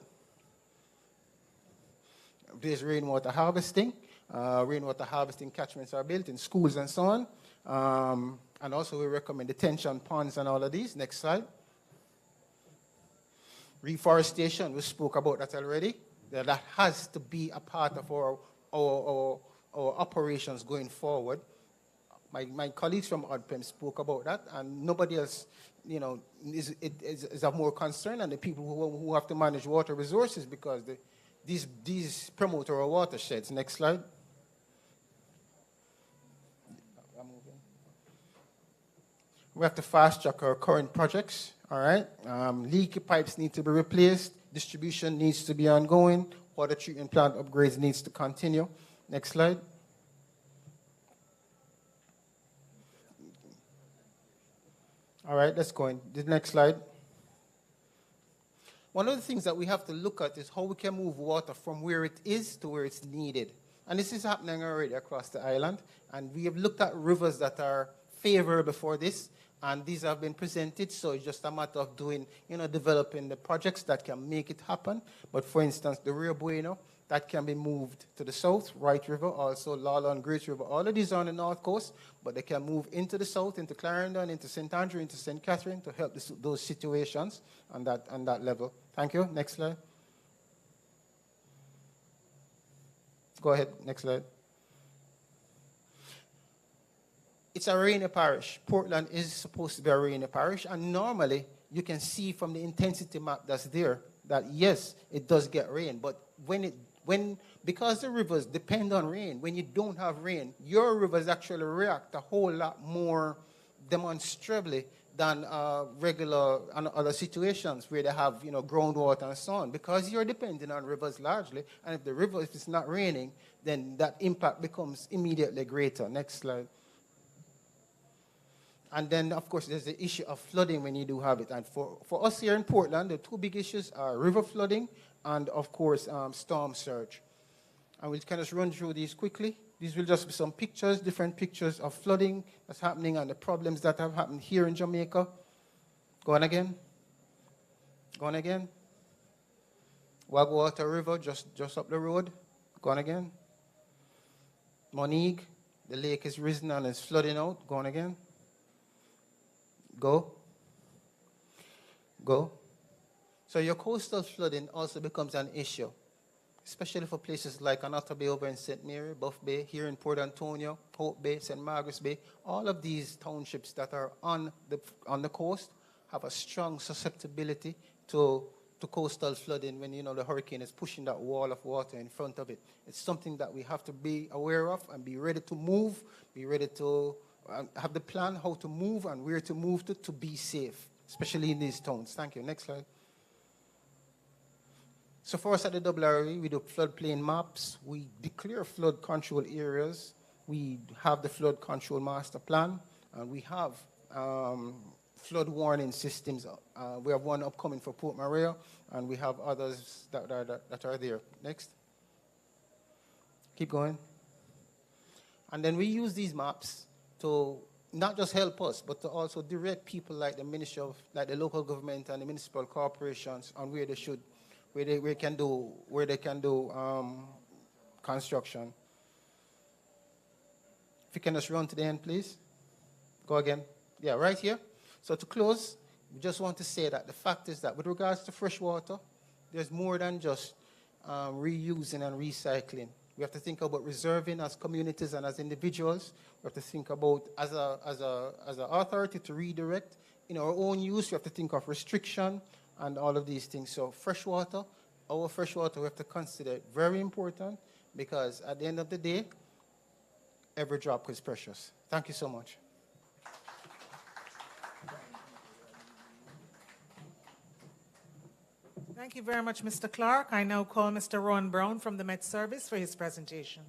Speaker 8: There's rainwater harvesting. Rainwater harvesting catchments are built in schools and so on. And also we recommend detention ponds and all of these. Next slide. Reforestation, we spoke about that already. That has to be a part of our operations going forward. My colleagues from ODPEM spoke about that, and nobody else, is of more concern than the people who have to manage water resources because these promote our watersheds. Next slide. We have to fast track our current projects, all right? Leaky pipes need to be replaced. Distribution needs to be ongoing. Water treatment plant upgrades needs to continue. Next slide. All right, let's go in. The next slide. One of the things that we have to look at is how we can move water from where it is to where it's needed. And this is happening already across the island. And we have looked at rivers that are favorable for this. And these have been presented, so it's just a matter of doing, developing the projects that can make it happen. But for instance, the Rio Bueno, that can be moved to the south, Wright River, also Lala and Great River. All of these are on the north coast, but they can move into the south, into Clarendon, into St. Andrew, into St. Catherine to help those situations on that level. Thank you. Next slide. Go ahead. Next slide. It's a rainy parish. Portland is supposed to be a rainy parish, and normally you can see from the intensity map that's there that yes, it does get rain, but because the rivers depend on rain, when you don't have rain, your rivers actually react a whole lot more demonstrably than regular and other situations where they have groundwater and so on, because you're depending on rivers largely, and if it's not raining, then that impact becomes immediately greater. Next slide. And then, of course, there's the issue of flooding when you do have it. And for us here in Portland, the two big issues are river flooding and, of course, storm surge. And we'll kind of run through these quickly. These will just be some pictures, different pictures of flooding that's happening and the problems that have happened here in Jamaica. Go on again. Go on again. Wagwater River, just up the road. Go on again. Monique, the lake is risen and it's flooding out. Go on again. Go. So your coastal flooding also becomes an issue, especially for places like Anata Bay over in St. Mary, Buff Bay, here in Port Antonio, Hope Bay, St. Margaret's Bay. All of these townships that are on the coast have a strong susceptibility to to coastal flooding when, the hurricane is pushing that wall of water in front of it. It's something that we have to be aware of and be ready to move, be ready to have the plan how to move and where to move to be safe, especially in these towns. Thank you. Next slide. So for us at the RRE, we do floodplain maps. We declare flood control areas. We have the flood control master plan, and we have flood warning systems. We have one upcoming for Port Maria, and we have others that are there. Next. Keep going. And then we use these maps to not just help us, but to also direct people like the Ministry of, like the local government and the municipal corporations on where they can do construction. If you can just run to the end, please. Go again. Yeah, right here. So to close, we just want to say that the fact is that with regards to fresh water, there's more than just reusing and recycling. We have to think about reserving as communities and as individuals. We have to think about as an authority to redirect. In our own use, we have to think of restriction and all of these things. So our fresh water, we have to consider it very important, because at the end of the day, every drop is precious. Thank you so much.
Speaker 2: Thank you very much, Mr. Clark. I now call Mr. Rowan Brown from the Met Service for his presentation.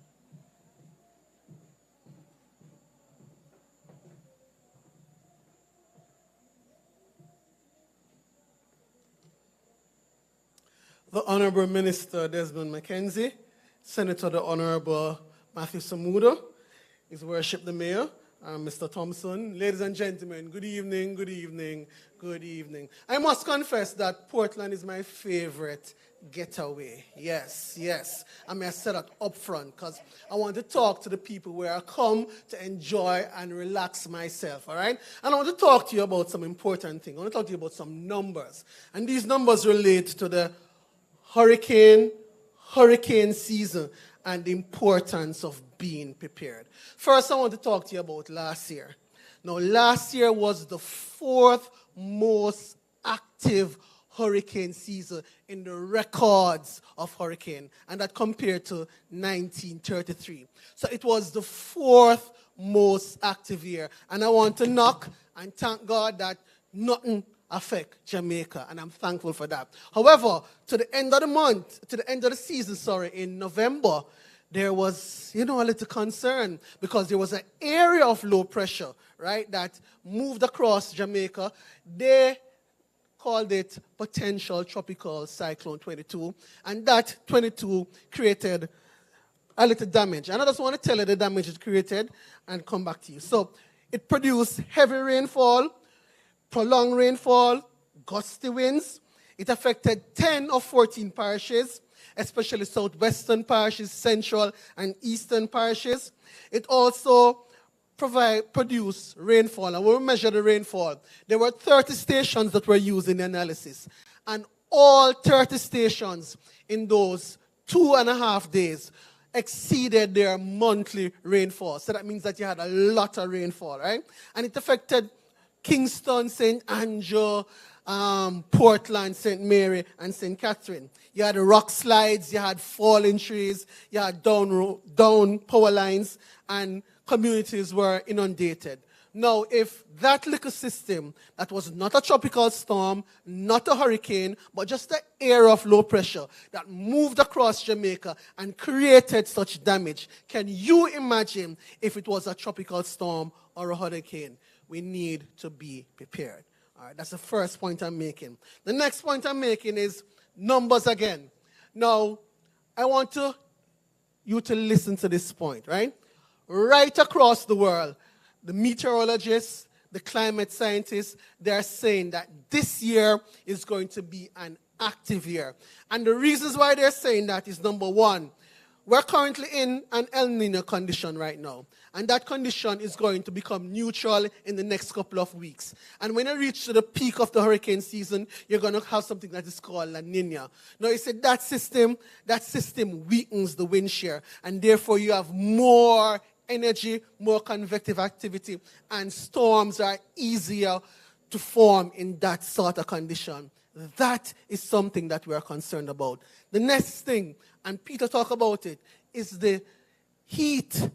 Speaker 9: The Honorable Minister Desmond McKenzie, Senator the Honorable Matthew Samuda, His Worship the Mayor, Mr. Thompson. Ladies and gentlemen, good evening, good evening, good evening. I must confess that Portland is my favorite getaway. Yes, yes. I may have said that up front because I want to talk to the people where I come to enjoy and relax myself, all right? And I want to talk to you about some important things. I want to talk to you about some numbers. And these numbers relate to the hurricane season and the importance of being prepared. First, I want to talk to you about last year. Now, last year was the 4th most active hurricane season in the records of hurricane, and that compared to 1933. So it was the 4th most active year, and I want to knock and thank God that nothing affect Jamaica, and I'm thankful for that. However, to the end of the season, in November, there was, a little concern because there was an area of low pressure, right, that moved across Jamaica. They called it potential tropical cyclone 22, and that 22 created a little damage. And I just want to tell you the damage it created and come back to you. So it produced heavy rainfall, prolonged rainfall, gusty winds. It affected 10 of 14 parishes, especially southwestern parishes, central and eastern parishes. It also produced rainfall. And when we measure the rainfall, there were 30 stations that were used in the analysis. And all 30 stations in those 2.5 days exceeded their monthly rainfall. So that means that you had a lot of rainfall, right? And it affected Kingston, St. Andrew, Portland, St. Mary, and St. Catherine. You had rock slides, you had fallen trees, you had down power lines, and communities were inundated. Now, if that little system that was not a tropical storm, not a hurricane, but just an area of low pressure that moved across Jamaica and created such damage, can you imagine if it was a tropical storm or a hurricane? We need to be prepared. All right, that's the first point I'm making. The next point I'm making is numbers again. Now, I want you to listen to this point, right? Right across the world, the meteorologists, the climate scientists, they're saying that this year is going to be an active year. And the reasons why they're saying that is, number one, we're currently in an El Niño condition right now. And that condition is going to become neutral in the next couple of weeks. And when you reach to the peak of the hurricane season, you're going to have something that is called La Niña. Now, you said that system weakens the wind shear. And therefore, you have more energy, more convective activity, and storms are easier to form in that sort of condition. That is something that we are concerned about. The next thing, and Peter talked about it, is the heat,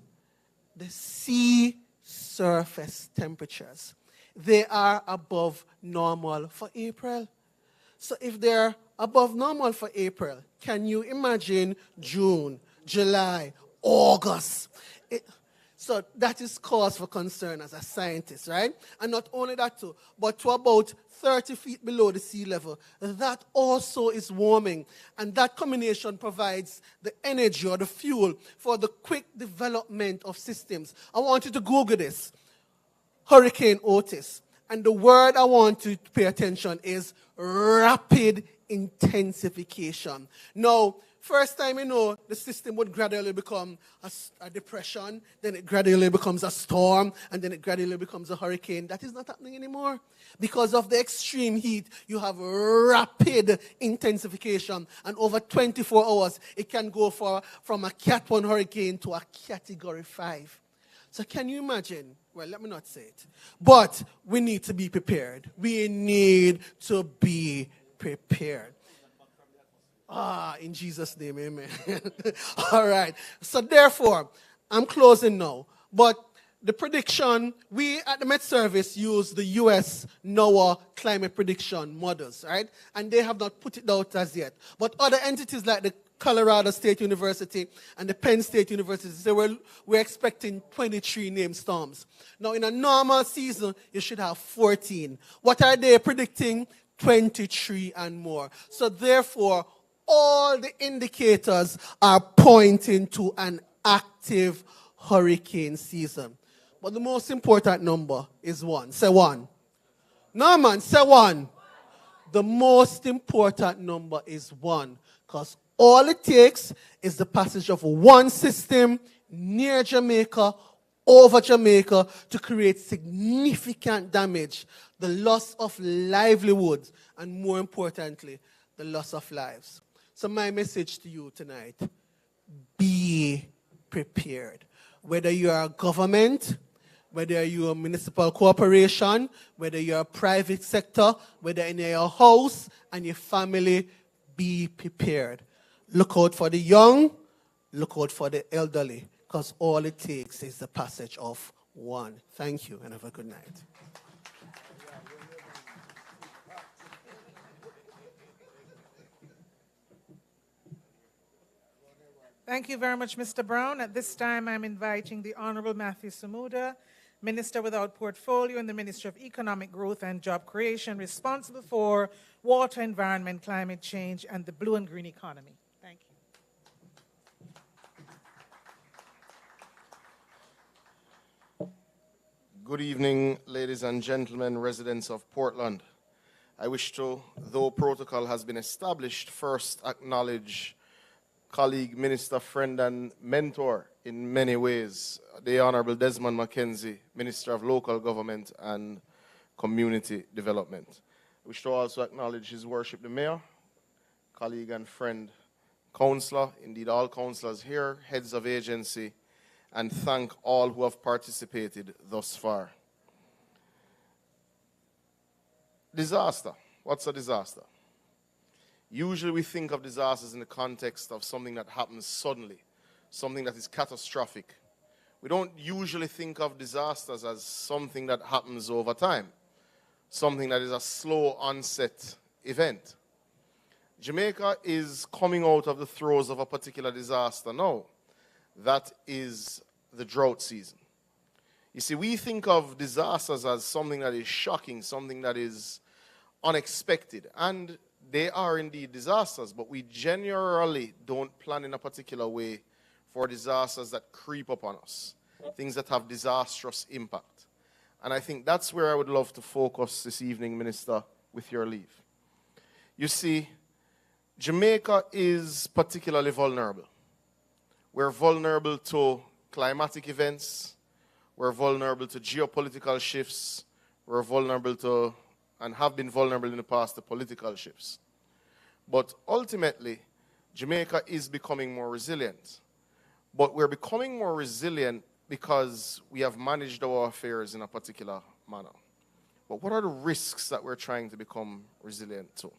Speaker 9: the sea surface temperatures. They are above normal for April. So if they're above normal for April, can you imagine June, July, August? So that is cause for concern as a scientist, right? And not only that too, but to about 30 feet below the sea level, that also is warming. And that combination provides the energy or the fuel for the quick development of systems. I want you to Google this, Hurricane Otis. And the word I want you to pay attention is rapid intensification. Now, first time, the system would gradually become a depression, then it gradually becomes a storm, and then it gradually becomes a hurricane. That is not happening anymore. Because of the extreme heat, you have rapid intensification. And over 24 hours, it can go from a Cat 1 hurricane to a Category 5. So can you imagine? Well, let me not say it. But we need to be prepared. We need to be prepared. In Jesus' name, amen. All right. So therefore, I'm closing now. But the prediction, we at the Met Service use the U.S. NOAA climate prediction models, right? And they have not put it out as yet. But other entities like the Colorado State University and the Penn State University, say we're expecting 23 named storms. Now, in a normal season, you should have 14. What are they predicting? 23 and more. So therefore, all the indicators are pointing to an active hurricane season. But the most important number is 1. Say 1. No, man, say 1. The most important number is 1. Because all it takes is the passage of one system near Jamaica, over Jamaica, to create significant damage, the loss of livelihoods, and more importantly, the loss of lives. So my message to you tonight, be prepared. Whether you are a government, whether you're a municipal corporation, whether you're a private sector, whether in your house and your family, be prepared. Look out for the young, look out for the elderly, because all it takes is the passage of 1. Thank you, and have a good night.
Speaker 2: Thank you very much, Mr. Brown. At this time, I'm inviting the Honorable Matthew Samuda, Minister without portfolio in the Ministry of Economic Growth and Job Creation, responsible for water, environment, climate change, and the blue and green economy. Thank you.
Speaker 10: Good evening, ladies and gentlemen, residents of Portland. I wish to, though protocol has been established, first acknowledge colleague, minister, friend, and mentor in many ways, the Honorable Desmond McKenzie, Minister of Local Government and Community Development. I wish to also acknowledge His Worship the Mayor, colleague and friend, councillor, indeed all councillors here, heads of agency, and thank all who have participated thus far. Disaster. What's a disaster? Usually we think of disasters in the context of something that happens suddenly, something that is catastrophic. We don't usually think of disasters as something that happens over time, something that is a slow onset event. Jamaica is coming out of the throes of a particular disaster now. That is the drought season. You see, we think of disasters as something that is shocking, something that is unexpected, and they are indeed disasters, but we generally don't plan in a particular way for disasters that creep upon us, things that have disastrous impact. And I think that's where I would love to focus this evening, Minister, with your leave. You see, Jamaica is particularly vulnerable. We're vulnerable to climatic events, we're vulnerable to geopolitical shifts, we're vulnerable to, and have been vulnerable in the past, to political shifts. But ultimately, Jamaica is becoming more resilient. But we're becoming more resilient because we have managed our affairs in a particular manner. But what are the risks that we're trying to become resilient to?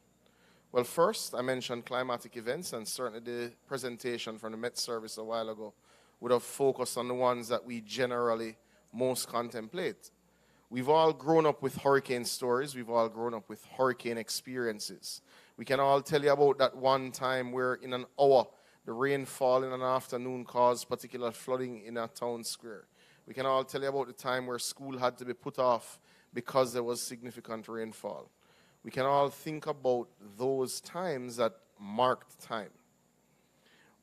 Speaker 10: Well, first, I mentioned climatic events, and certainly the presentation from the Met Service a while ago would have focused on the ones that we generally most contemplate. We've all grown up with hurricane stories. We've all grown up with hurricane experiences. We can all tell you about that one time where in an hour, the rainfall in an afternoon caused particular flooding in a town square. We can all tell you about the time where school had to be put off because there was significant rainfall. We can all think about those times that marked time.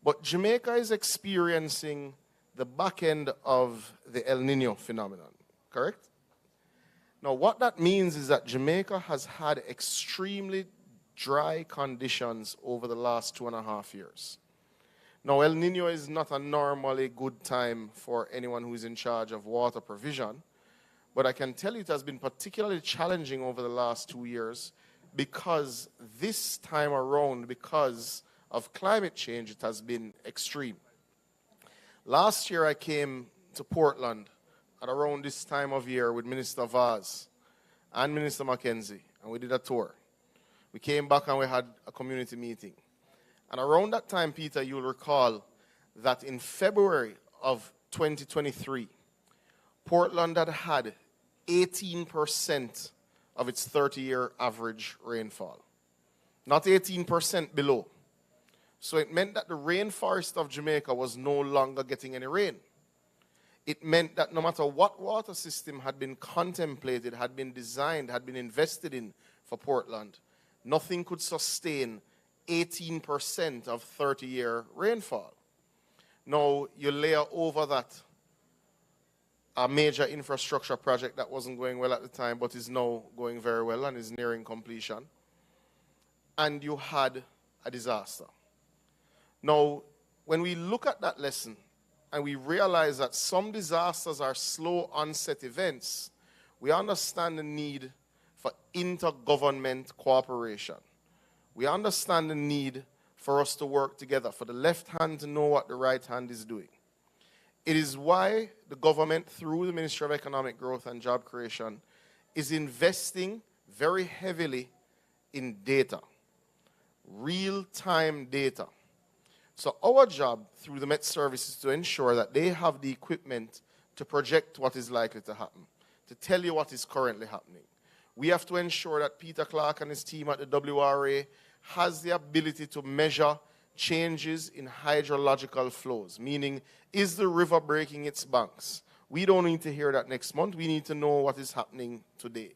Speaker 10: But Jamaica is experiencing the back end of the El Nino phenomenon, correct? Now, what that means is that Jamaica has had extremely dry conditions over the last 2.5 years. Now, El Nino is not a normally good time for anyone who is in charge of water provision, but I can tell you it has been particularly challenging over the last 2 years because this time around, because of climate change, it has been extreme. Last year, I came to Portland at around this time of year with Minister Vaz and Minister Mackenzie, and we did a tour. We came back and we had a community meeting. And around that time, Peter, you'll recall that in February of 2023, Portland had 18% of its 30-year average rainfall, not 18% below. So it meant that the rainforest of Jamaica was no longer getting any rain. It meant that no matter what water system had been contemplated, had been designed, had been invested in for Portland, nothing could sustain 18% of 30-year rainfall. Now, you layer over that a major infrastructure project that wasn't going well at the time, but is now going very well and is nearing completion. And you had a disaster. Now, when we look at that lesson and we realize that some disasters are slow onset events, we understand the need for intergovernment cooperation. We understand the need for us to work together, for the left hand to know what the right hand is doing. It is why the government, through the Ministry of Economic Growth and Job Creation, is investing very heavily in data, real-time data. So our job through the Met Service is to ensure that they have the equipment to project what is likely to happen, to tell you what is currently happening. We have to ensure that Peter Clark and his team at the WRA has the ability to measure changes in hydrological flows, meaning, is the river breaking its banks? We don't need to hear that next month. We need to know what is happening today.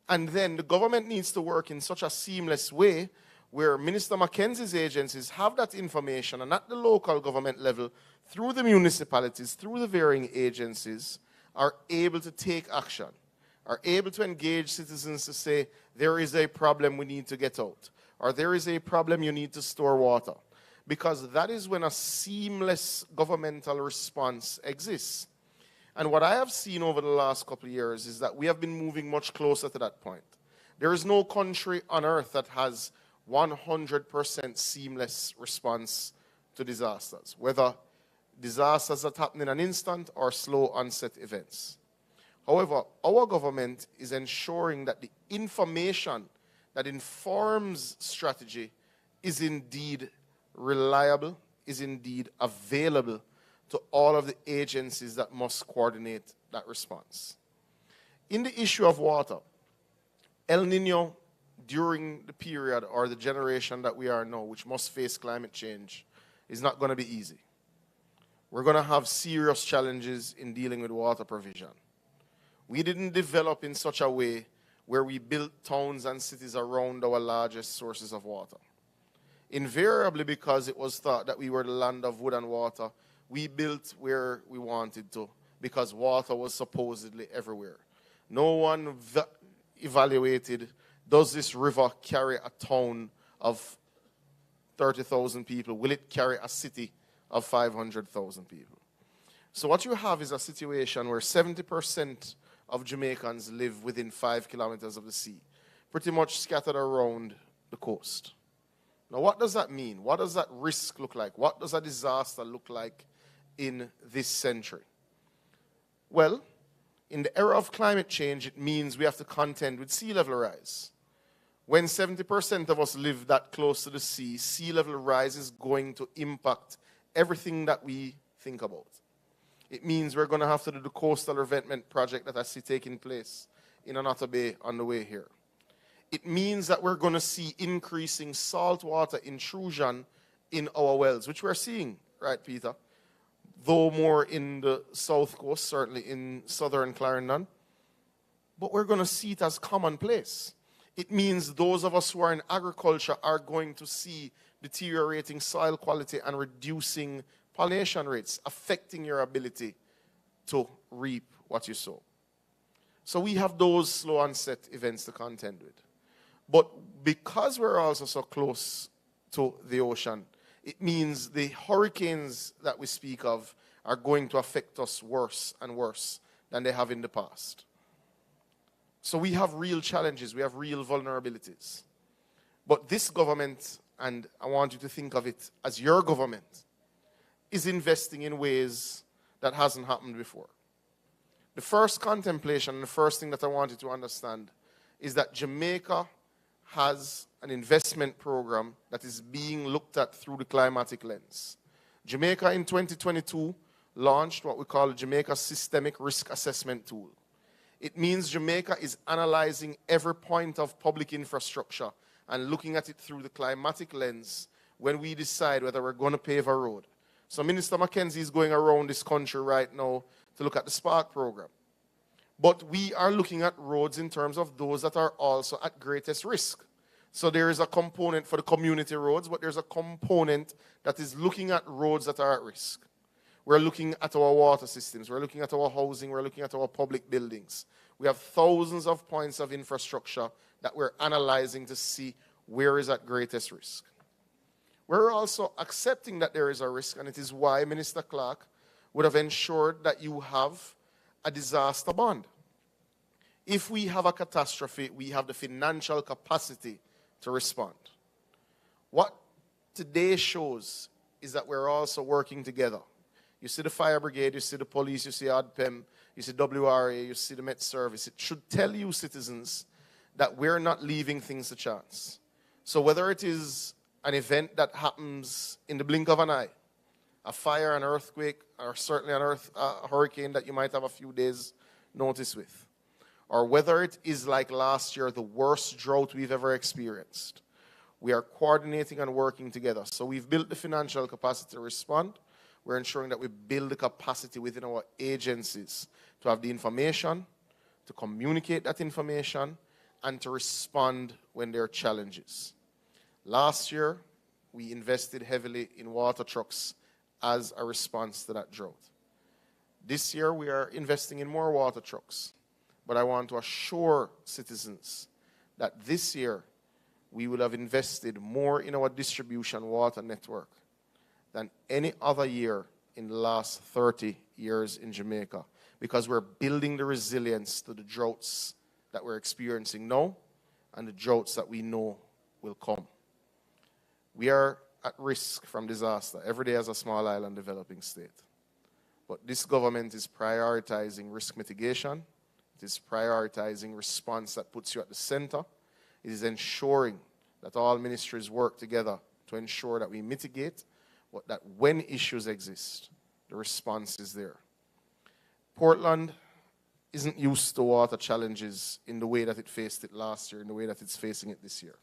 Speaker 10: And then the government needs to work in such a seamless way where Minister Mackenzie's agencies have that information, and at the local government level, through the municipalities, through the varying agencies, are able to take action, are able to engage citizens to say, there is a problem we need to get out, or there is a problem you need to store water. Because that is when a seamless governmental response exists. And what I have seen over the last couple of years is that we have been moving much closer to that point. There is no country on earth that has 100% seamless response to disasters, whether disasters that happen in an instant or slow onset events. However, our government is ensuring that the information that informs strategy is indeed reliable, is indeed available to all of the agencies that must coordinate that response. In the issue of water, El Nino during the period or the generation that we are now, which must face climate change, is not going to be easy. We're going to have serious challenges in dealing with water provision. We didn't develop in such a way where we built towns and cities around our largest sources of water. Invariably, because it was thought that we were the land of wood and water, we built where we wanted to because water was supposedly everywhere. No one evaluated, does this river carry a town of 30,000 people? Will it carry a city of 500,000 people? So what you have is a situation where 70% of Jamaicans live within 5 kilometers of the sea, pretty much scattered around the coast. Now, what does that mean? What does that risk look like? What does a disaster look like in this century? Well, in the era of climate change, it means we have to contend with sea level rise. When 70% of us live that close to the sea level rise is going to impact everything that we think about. It means we're going to have to do the coastal revetment project that I see taking place in Onato Bay on the way here. It means that we're going to see increasing saltwater intrusion in our wells, which we're seeing, right, Peter? Though more in the south coast, certainly in southern Clarendon. But we're going to see it as commonplace. It means those of us who are in agriculture are going to see deteriorating soil quality and reducing pollination rates, affecting your ability to reap what you sow. So we have those slow onset events to contend with. But because we're also so close to the ocean, it means the hurricanes that we speak of are going to affect us worse and worse than they have in the past. So we have real challenges, we have real vulnerabilities. But this government, and I want you to think of it as your government, is investing in ways that hasn't happened before. The first contemplation, the first thing that I want you to understand is that Jamaica has an investment program that is being looked at through the climatic lens. Jamaica in 2022 launched what we call Jamaica Systemic Risk Assessment Tool. It means Jamaica is analyzing every point of public infrastructure and looking at it through the climatic lens when we decide whether we're going to pave a road. So Minister Mackenzie is going around this country right now to look at the Spark program. But we are looking at roads in terms of those that are also at greatest risk. So there is a component for the community roads, but there's a component that is looking at roads that are at risk. We're looking at our water systems, we're looking at our housing, we're looking at our public buildings. We have thousands of points of infrastructure that we're analyzing to see where is at greatest risk. We're also accepting that there is a risk, and it is why Minister Clark would have ensured that you have a disaster bond. If we have a catastrophe, we have the financial capacity to respond. What today shows is that we're also working together. You see the fire brigade, you see the police, you see ADPEM, you see WRA, you see the Met Service. It should tell you, citizens, that we're not leaving things to chance. So whether it is an event that happens in the blink of an eye, a fire, an earthquake, or certainly a hurricane that you might have a few days notice with, or whether it is like last year, the worst drought we've ever experienced, we are coordinating and working together. So we've built the financial capacity to respond. We're ensuring that we build the capacity within our agencies to have the information, to communicate that information, and to respond when there are challenges. Last year, we invested heavily in water trucks as a response to that drought. This year, we are investing in more water trucks. But I want to assure citizens that this year, we will have invested more in our distribution water network than any other year in the last 30 years in Jamaica, because we're building the resilience to the droughts that we're experiencing now and the droughts that we know will come. We are at risk from disaster every day as a small island developing state. But this government is prioritizing risk mitigation. It is prioritizing response that puts you at the center. It is ensuring that all ministries work together to ensure that we mitigate, but that when issues exist, the response is there. Portland isn't used to water challenges in the way that it faced it last year, in the way that it's facing it this year.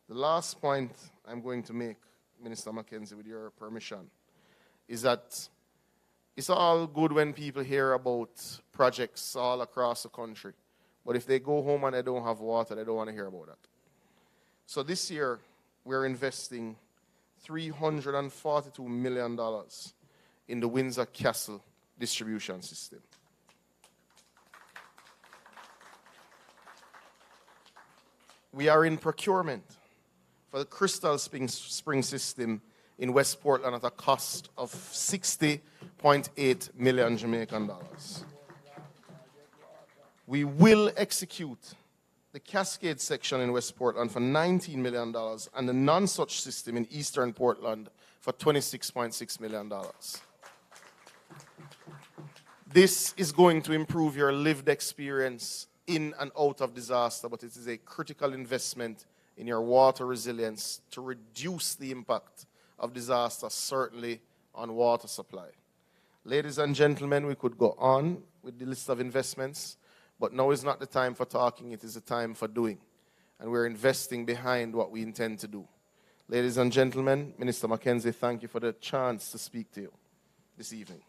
Speaker 10: The last point I'm going to make, Minister Mackenzie, with your permission, is that it's all good when people hear about projects all across the country, but if they go home and they don't have water, they don't want to hear about that. So this year, we're investing $342 million in the Windsor Castle distribution system. We are in procurement for the Crystal Spring system in West Portland at a cost of 60.8 million Jamaican dollars. We will execute the Cascade section in West Portland for $19 million and the non-such system in Eastern Portland for $26.6 million. This is going to improve your lived experience in and out of disaster, but it is a critical investment in your water resilience to reduce the impact of disaster, certainly on water supply. Ladies and gentlemen, we could go on with the list of investments, but now is not the time for talking, it is the time for doing. And we're investing behind what we intend to do. Ladies and gentlemen, Minister Mackenzie, thank you for the chance to speak to you this evening.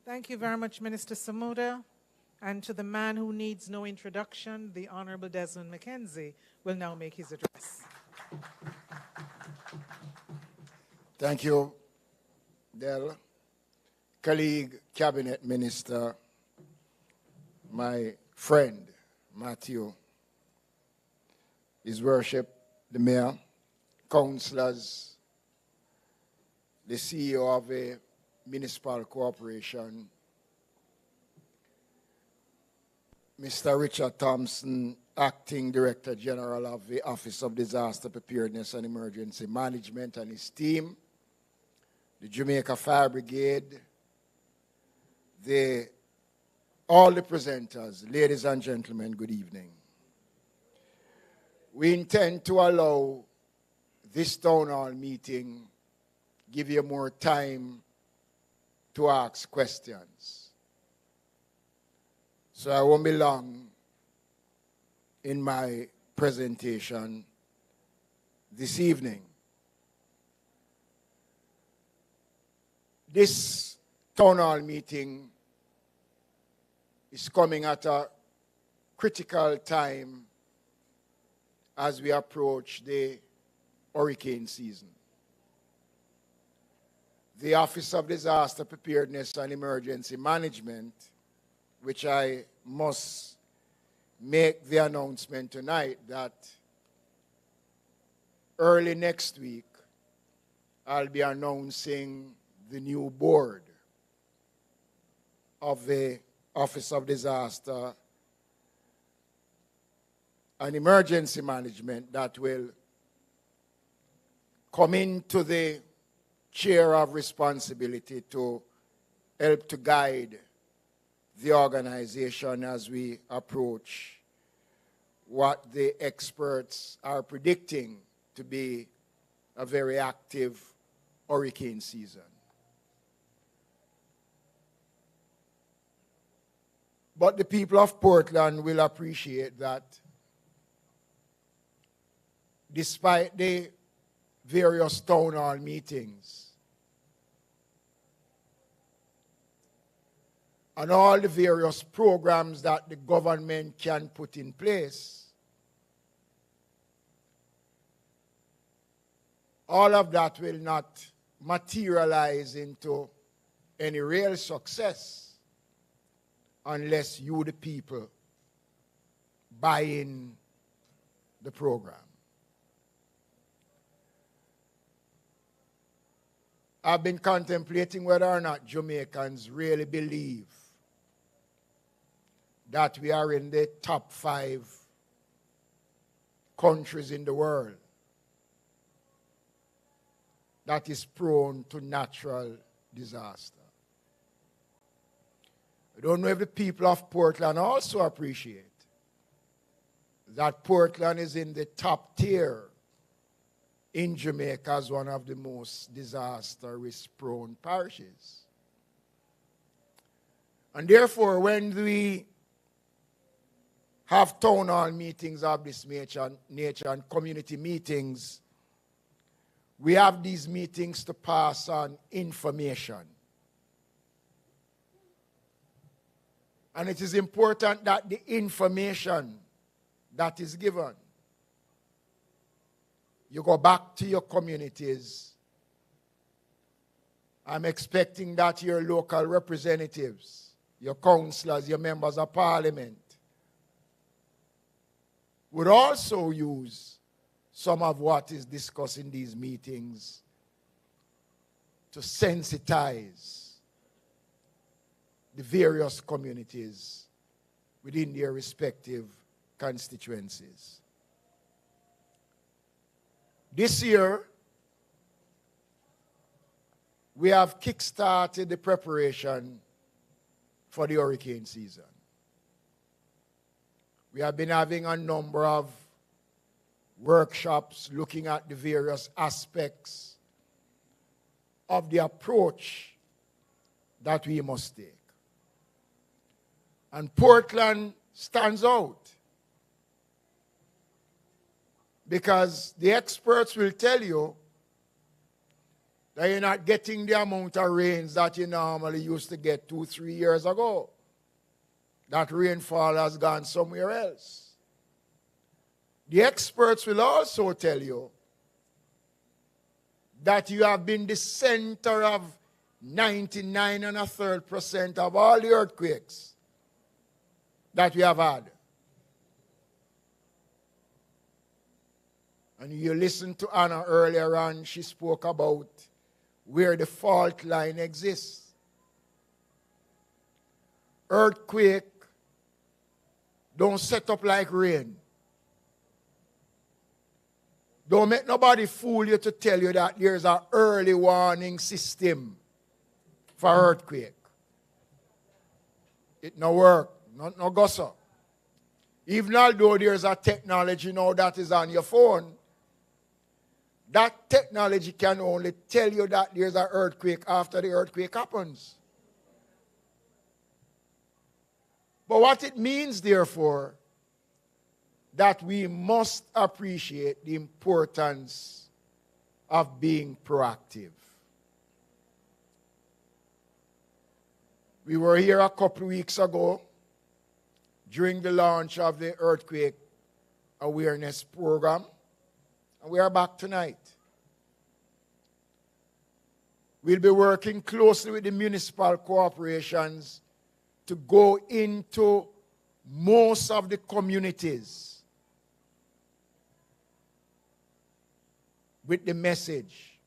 Speaker 2: Thank you very much, Minister Samuda. And to the man who needs no introduction, the Honorable Desmond Mackenzie will now make his address.
Speaker 11: Thank you, Del. Colleague, Cabinet Minister, my friend, Matthew, His Worship, the Mayor, councillors, the CEO of a municipal corporation, Mr. Richard Thompson, Acting Director General of the Office of Disaster Preparedness and Emergency Management, and his team, the Jamaica Fire Brigade, all the presenters, ladies and gentlemen, good evening. We intend to allow this town hall meeting give you more time to ask questions. So I won't be long in my presentation this evening. This town hall meeting is coming at a critical time as we approach the hurricane season. The Office of Disaster Preparedness and Emergency Management, which I must make the announcement tonight that early next week I'll be announcing the new board of the Office of Disaster and Emergency Management that will come into the chair of responsibility to help to guide the organization as we approach what the experts are predicting to be a very active hurricane season. But the people of Portland will appreciate that despite the various town hall meetings and all the various programs that the government can put in place, all of that will not materialize into any real success unless you, the people, buy in the program. I've been contemplating whether or not Jamaicans really believe that we are in the top 5 countries in the world that is prone to natural disaster. I don't know if the people of Portland also appreciate that Portland is in the top tier in Jamaica as one of the most disaster risk-prone parishes. And therefore, when we have town hall meetings of this nature and community meetings, we have these meetings to pass on information. And it is important that the information that is given, you go back to your communities. I'm expecting that your local representatives, your councillors, your members of parliament would also use some of what is discussed in these meetings to sensitize the various communities within their respective constituencies. This year, we have kick-started the preparation for the hurricane season. We have been having a number of workshops looking at the various aspects of the approach that we must take. And Portland stands out because the experts will tell you that you're not getting the amount of rains that you normally used to get 2-3 years ago. That rainfall has gone somewhere else. The experts will also tell you that you have been the center of 99.33% of all the earthquakes that we have had. And you listened to Anna earlier on, she spoke about where the fault line exists. Earthquake don't set up like rain. Don't make nobody fool you to tell you that there's an early warning system for earthquake. It no work, no go so. Even although there's a technology now that is on your phone, that technology can only tell you that there's an earthquake after the earthquake happens. But what it means, therefore, that we must appreciate the importance of being proactive. We were here a couple of weeks ago during the launch of the Earthquake Awareness Program, and we are back tonight. We'll be working closely with the municipal corporations to go into most of the communities with the message.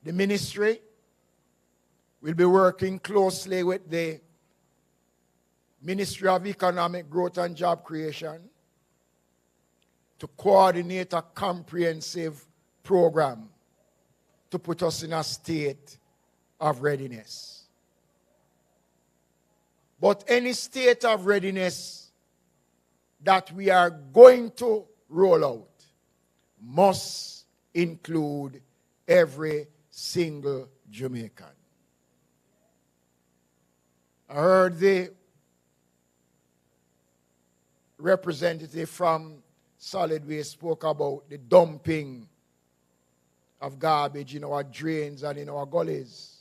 Speaker 11: The ministry will be working closely with the Ministry of Economic Growth and Job Creation to coordinate a comprehensive program to put us in a state of readiness. But any state of readiness that we are going to roll out must include every single Jamaican. I heard the representative from Solid Waste spoke about the dumping of garbage in our drains and in our gullies.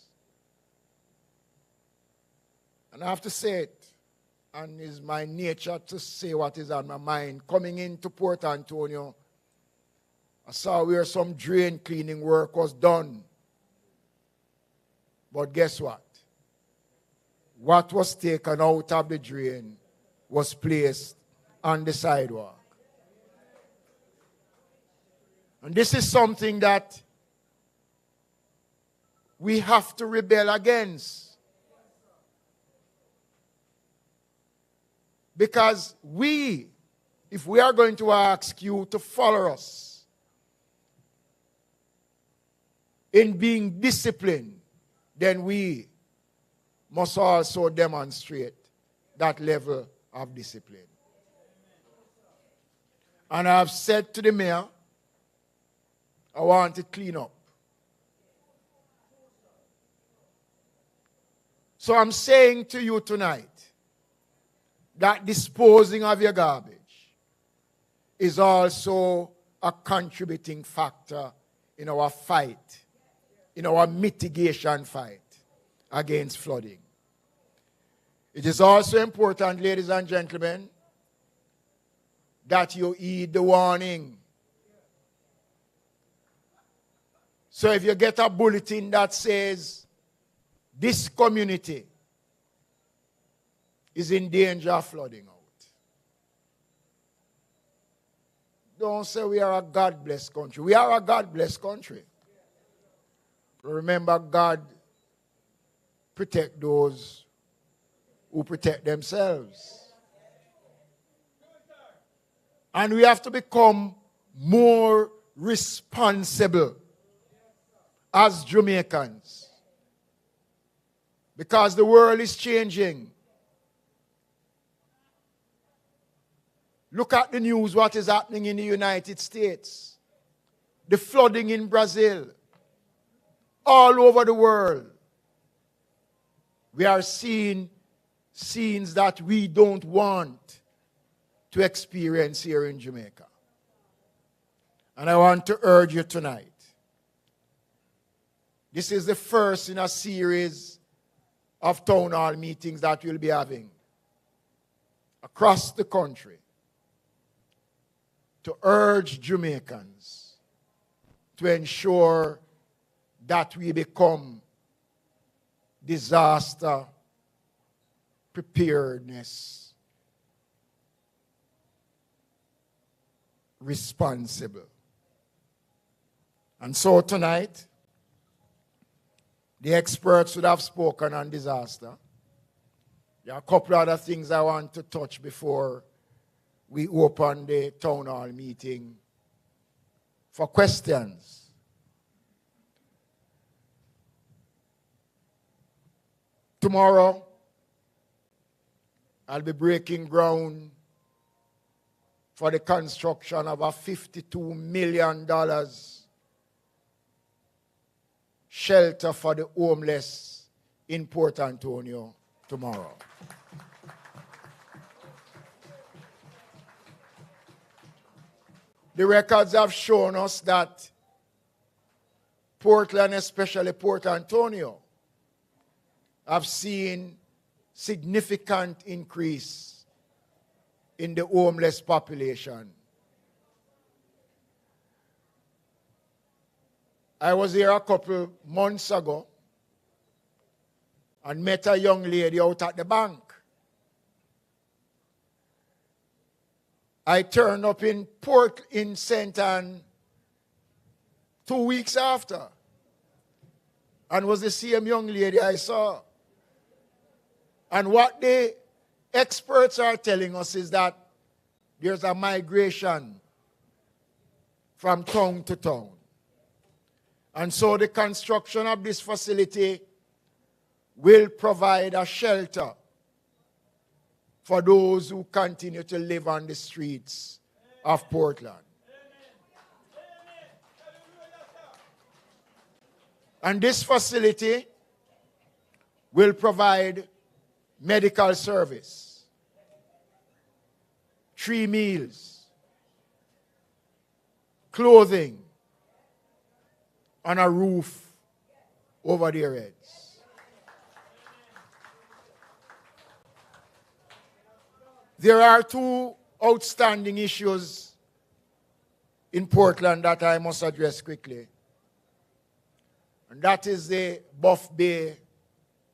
Speaker 11: And I have to say it, and it's my nature to say what is on my mind. Coming into Port Antonio, I saw where some drain cleaning work was done. But guess what? What was taken out of the drain was placed on the sidewalk. And this is something that we have to rebel against. Because if we are going to ask you to follow us in being disciplined, then we must also demonstrate that level of discipline. And I have said to the mayor, I want it clean up. So I'm saying to you tonight that disposing of your garbage is also a contributing factor in our fight, in our mitigation fight against flooding. It is also important, ladies and gentlemen, that you heed the warning. So if you get a bulletin that says, this community is in danger of flooding out, don't say we are a God-blessed country. We are a God-blessed country. But remember, God protect those who protect themselves. And we have to become more responsible as Jamaicans. Because the world is changing. Look at the news, what is happening in the United States. The flooding in Brazil. All over the world. We are seeing scenes that we don't want to experience here in Jamaica. And I want to urge you tonight. This is the first in a series of town hall meetings that we'll be having across the country to urge Jamaicans to ensure that we become disaster preparedness responsible. And so tonight, the experts would have spoken on disaster. There are a couple of other things I want to touch before we open the town hall meeting for questions. Tomorrow, I'll be breaking ground for the construction of a $52 million shelter for the homeless in Port Antonio tomorrow. The records have shown us that Portland, especially Port Antonio, have seen significant increase in the homeless population. I was here a couple months ago and met a young lady out at the bank. I turned up in St. Ann 2 weeks after and was the same young lady I saw. And what the experts are telling us is that there's a migration from town to town. And so the construction of this facility will provide a shelter for those who continue to live on the streets of Portland. And this facility will provide medical service, 3 meals, clothing, and a roof over their heads. There are 2 outstanding issues in Portland that I must address quickly. And that is the Buff Bay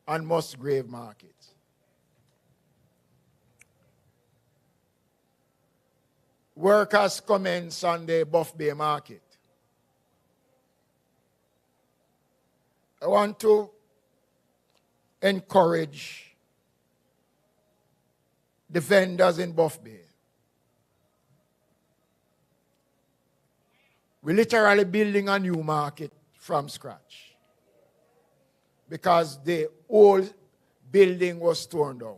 Speaker 11: and Musgrave market. Work has commenced on the Buff Bay market. I want to encourage the vendors in Buff Bay. We're literally building a new market from scratch because the old building was torn down.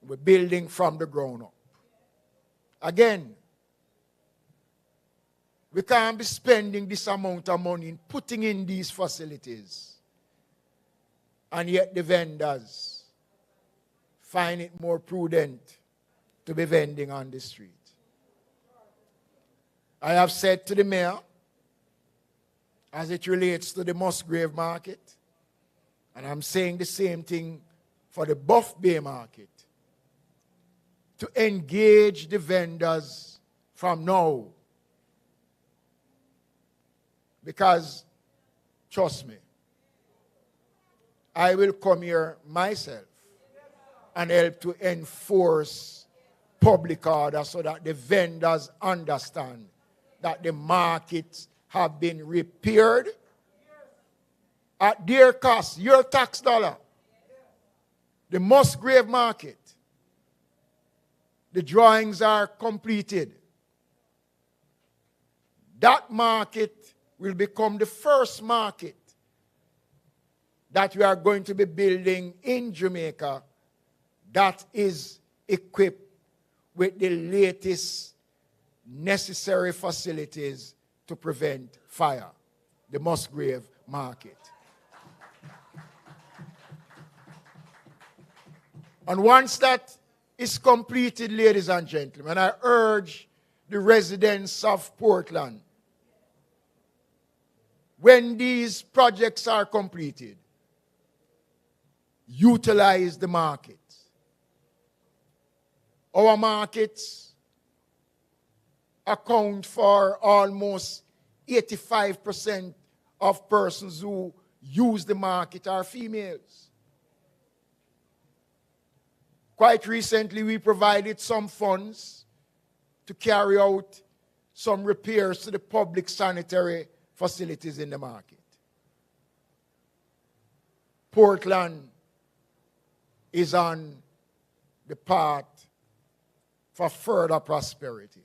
Speaker 11: We're building from the ground up. Again, we can't be spending this amount of money in putting in these facilities, and yet the vendors find it more prudent to be vending on the street. I have said to the mayor, as it relates to the Musgrave market, and I'm saying the same thing for the Buff Bay market, to engage the vendors from now. Because, trust me, I will come here myself and help to enforce public order so that the vendors understand that the markets have been repaired at their cost, your tax dollar. The Musgrave market, the drawings are completed. That market will become the first market that we are going to be building in Jamaica that is equipped with the latest necessary facilities to prevent fire, the Musgrave Market. And once that is completed, ladies and gentlemen, I urge the residents of Portland, when these projects are completed, utilize the market. Our markets account for almost 85% of persons who use the market are females. Quite recently, we provided some funds to carry out some repairs to the public sanitary facilities in the market. Portland is on the path for further prosperity.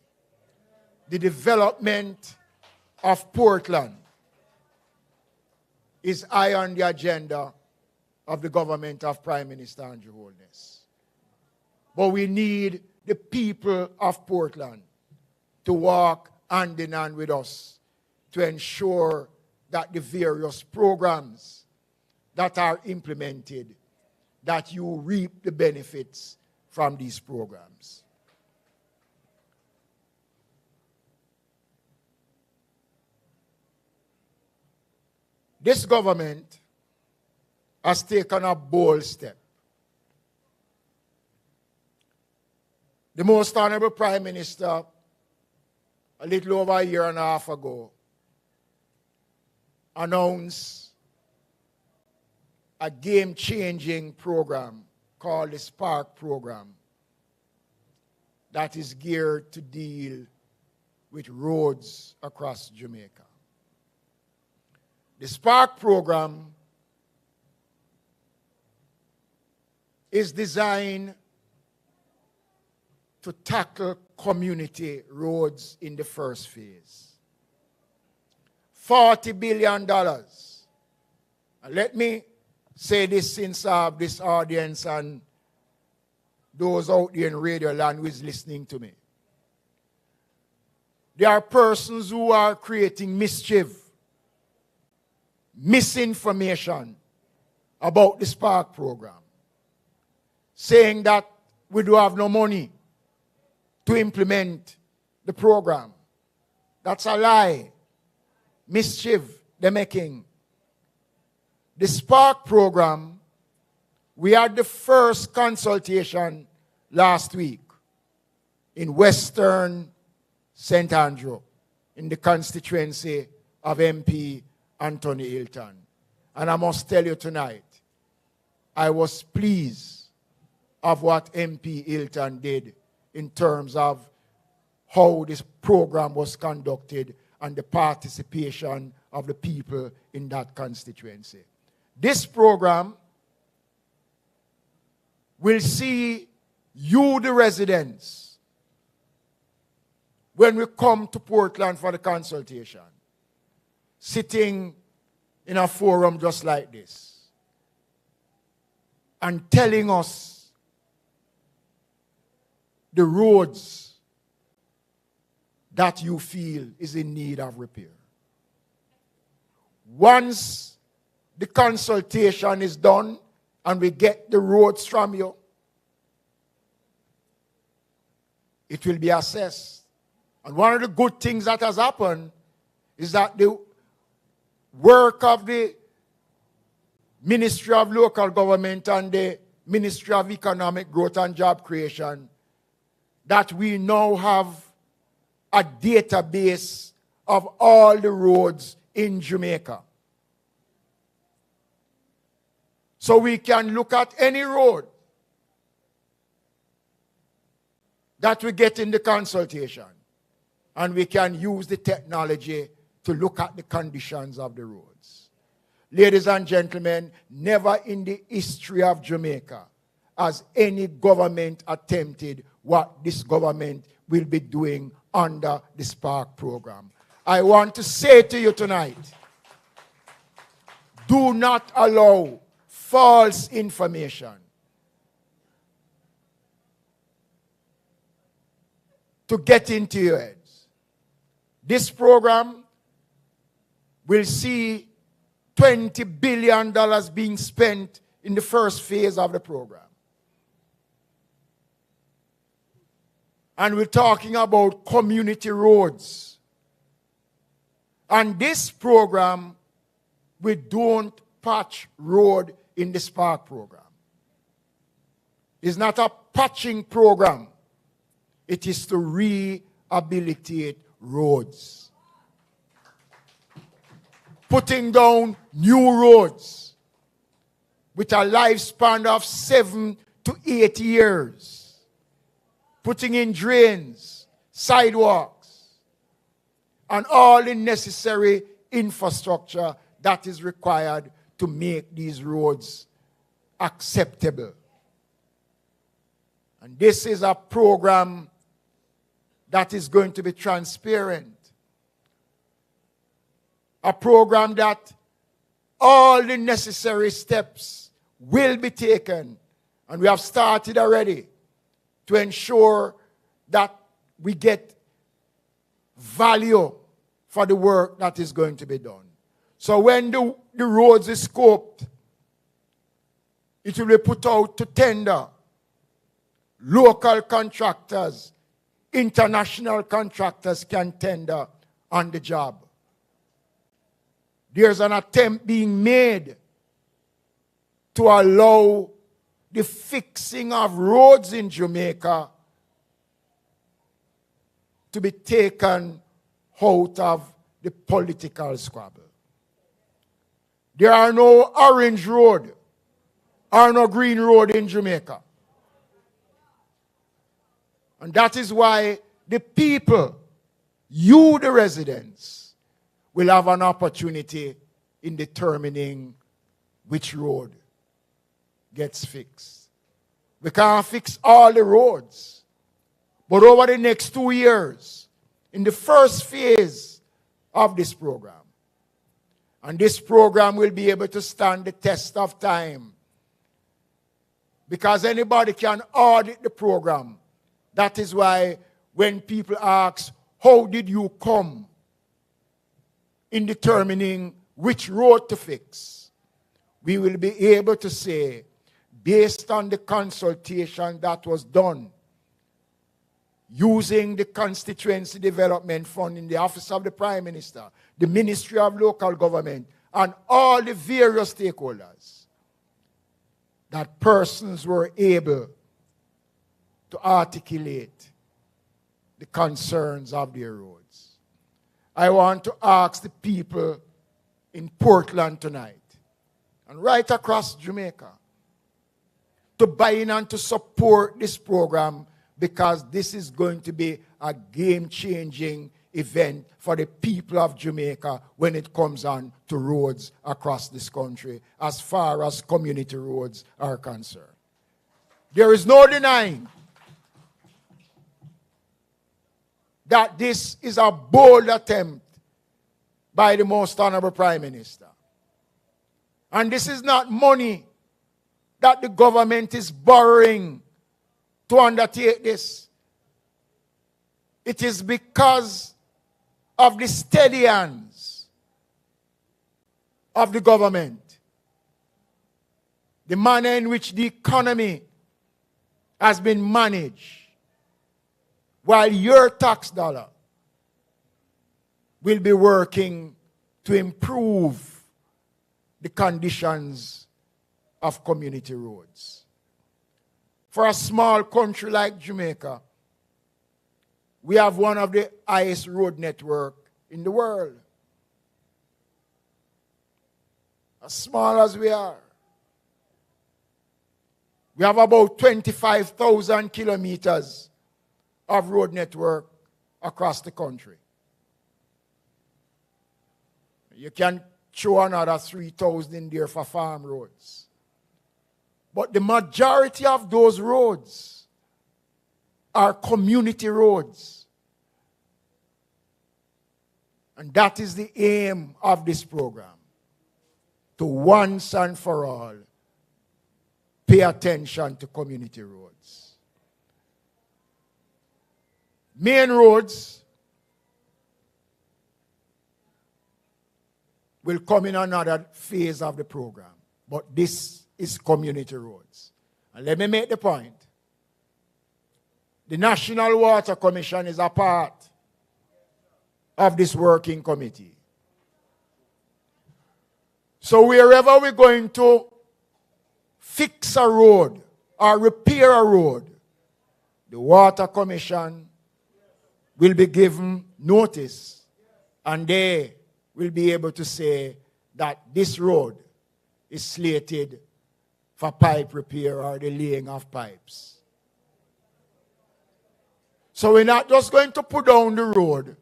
Speaker 11: The development of Portland is high on the agenda of the government of Prime Minister Andrew Holness. But we need the people of Portland to walk hand in hand with us to ensure that the various programs that are implemented, that you reap the benefits from these programs. This government has taken a bold step. The Most Honorable Prime Minister, a little over a year and a half ago, announced a game-changing program called the Spark Program that is geared to deal with roads across Jamaica. The Spark Program is designed to tackle community roads in the first phase. $40 billion. And let me say this since I have this audience and those out there in radio land who is listening to me. There are persons who are creating mischief, misinformation about the Spark Program, saying that we do have no money to implement the program. That's a lie. Mischief they're making. The Spark Program, we had the first consultation last week in Western St. Andrew in the constituency of MP Anthony Hilton. And I must tell you tonight, I was pleased of what MP Hilton did in terms of how this program was conducted and the participation of the people in that constituency. This program will see you, the residents, when we come to Portland for the consultation, sitting in a forum just like this and telling us the roads that you feel is in need of repair. Once the consultation is done and we get the roads from you, it will be assessed. And one of the good things that has happened is that the work of the Ministry of Local Government and the Ministry of Economic Growth and Job Creation, that we now have a database of all the roads in Jamaica. So we can look at any road that we get in the consultation, and we can use the technology to look at the conditions of the roads. Ladies and gentlemen, never in the history of Jamaica has any government attempted what this government will be doing under the Spark Program. I want to say to you tonight, do not allow false information to get into your heads. This program will see $20 billion being spent in the first phase of the program. And we're talking about community roads. And this program, we don't patch road in the Spark program. It's not a patching program. It is to rehabilitate roads. Putting down new roads with a lifespan of 7 to 8 years. Putting in drains, sidewalks, and all the necessary infrastructure that is required to make these roads acceptable. And this is a program that is going to be transparent. A program that all the necessary steps will be taken, and we have started already, to ensure that we get value for the work that is going to be done. So when the roads is scoped, it will be put out to tender. Local contractors, international contractors can tender on the job. There's an attempt being made to allow the fixing of roads in Jamaica to be taken out of the political squabble. There are no orange road or no green road in Jamaica. And that is why the people, you the residents, will have an opportunity in determining which road gets fixed. We can't fix all the roads. But over the next 2 years, in the first phase of this program, and this program will be able to stand the test of time, because anybody can audit the program. That is why when people ask, how did you come in determining which road to fix, we will be able to say, based on the consultation that was done, using the Constituency Development Fund in the Office of the Prime Minister, the Ministry of Local Government, and all the various stakeholders, that persons were able to articulate the concerns of their roads. I want to ask the people in Portland tonight, and right across Jamaica, to buy in and to support this program, because this is going to be a game-changing event for the people of Jamaica when it comes on to roads across this country, as far as community roads are concerned. There is no denying that this is a bold attempt by the Most Honorable Prime Minister. And this is not money that the government is borrowing to undertake this. It is because of the steady hands of the government, the manner in which the economy has been managed, while your tax dollar will be working to improve the conditions of community roads. For a small country like Jamaica, we have one of the highest road network in the world. As small as we are, we have about 25,000 kilometers of road network across the country. You can throw another 3,000 in there for farm roads. But the majority of those roads are community roads. And that is the aim of this program, to once and for all pay attention to community roads. Main roads will come in another phase of the program, but this is community roads. And let me make the point. The National Water Commission is a part of this working committee. So wherever we're going to fix a road or repair a road, the Water Commission will be given notice, and they will be able to say that this road is slated for pipe repair or the laying of pipes. So we're not just going to put down the road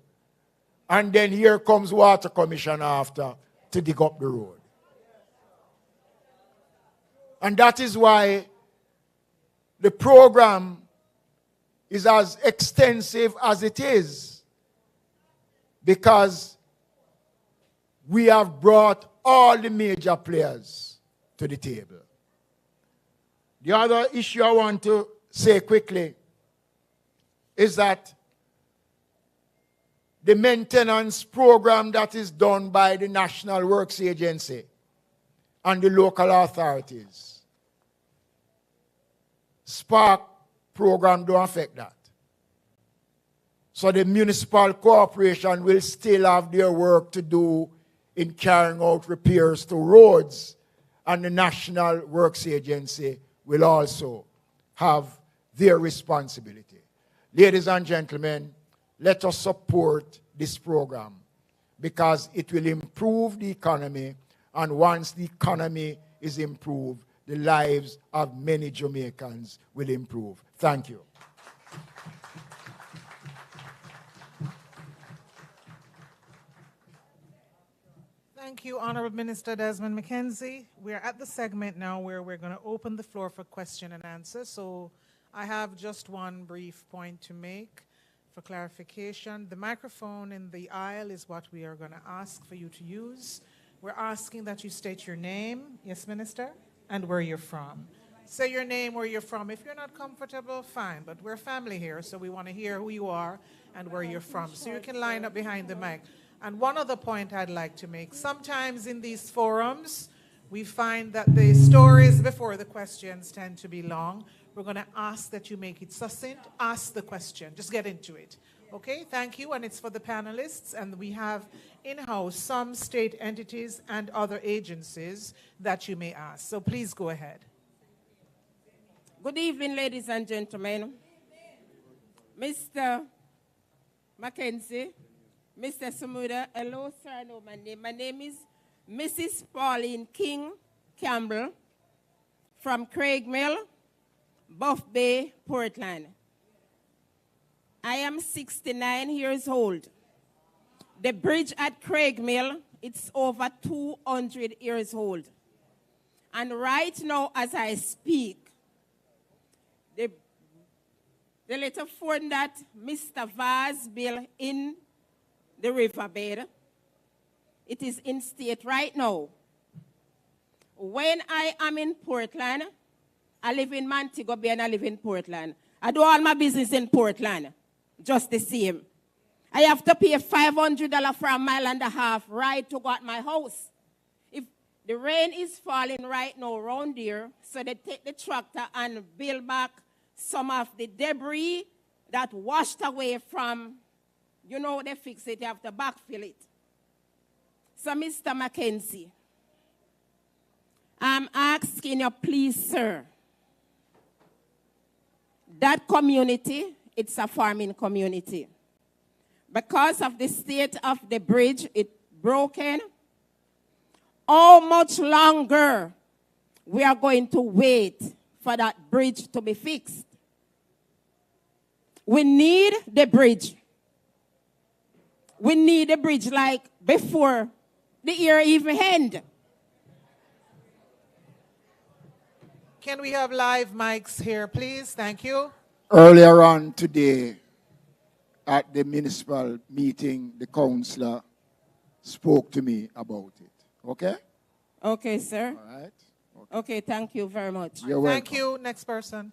Speaker 11: and then here comes Water Commission after to dig up the road. And that is why the program is as extensive as it is, because we have brought all the major players to the table. The other issue I want to say quickly is that the maintenance program that is done by the National Works Agency and the local authorities, Spark program don't affect that. So the municipal corporation will still have their work to do in carrying out repairs to roads, and the National Works Agency will also have their responsibility. Ladies and gentlemen, let us support this program because it will improve the economy, and once the economy is improved, the lives of many Jamaicans will improve. Thank you.
Speaker 2: Thank you, Honorable Minister Desmond McKenzie. We're at the segment now where we're going to open the floor for question and answer. So I have just one brief point to make for clarification. The microphone in the aisle is what we are going to ask for you to use. We're asking that you state your name, yes, Minister, and where you're from. Say your name, where you're from. If you're not comfortable, fine, but we're family here, so we want to hear who you are and where you're from. So you can line up behind the mic. And one other point I'd like to make. Sometimes in these forums, we find that the stories before the questions tend to be long. We're going to ask that you make it succinct. Ask the question. Just get into it. Okay, thank you. And it's for the panelists. And we have in-house some state entities and other agencies that you may ask. So please go ahead.
Speaker 12: Good evening, ladies and gentlemen. Mr. Mackenzie, Mr. Samuda, hello, sir, I know my name. My name is Mrs. Pauline King Campbell from Craig Mill, Buff Bay, Portland. I am 69 years old. The bridge at Craig Mill, it's over 200 years old. And right now, as I speak, the little fund that Mr. Vaz built in the riverbed, it is in state right now. When I am in Portland, I live in Montego Bay and I live in Portland. I do all my business in Portland, just the same. I have to pay $500 for 1.5 miles ride to go at my house. If the rain is falling right now around here, so they take the tractor and build back some of the debris that washed away from, you know, they fix it, you have to backfill it. So, Mr. Mackenzie, I'm asking you, please, sir, that community, it's a farming community. Because of the state of the bridge, it's broken. How much longer we are going to wait for that bridge to be fixed? We need the bridge. We need the bridge like before the year even end.
Speaker 2: Can we have live mics here, please? Thank you.
Speaker 11: Earlier on today, at the municipal meeting, the councillor spoke to me about it. Okay?
Speaker 12: Okay, sir.
Speaker 11: All right.
Speaker 12: Okay, thank you very much.
Speaker 11: You're welcome.
Speaker 2: Thank you. Next person.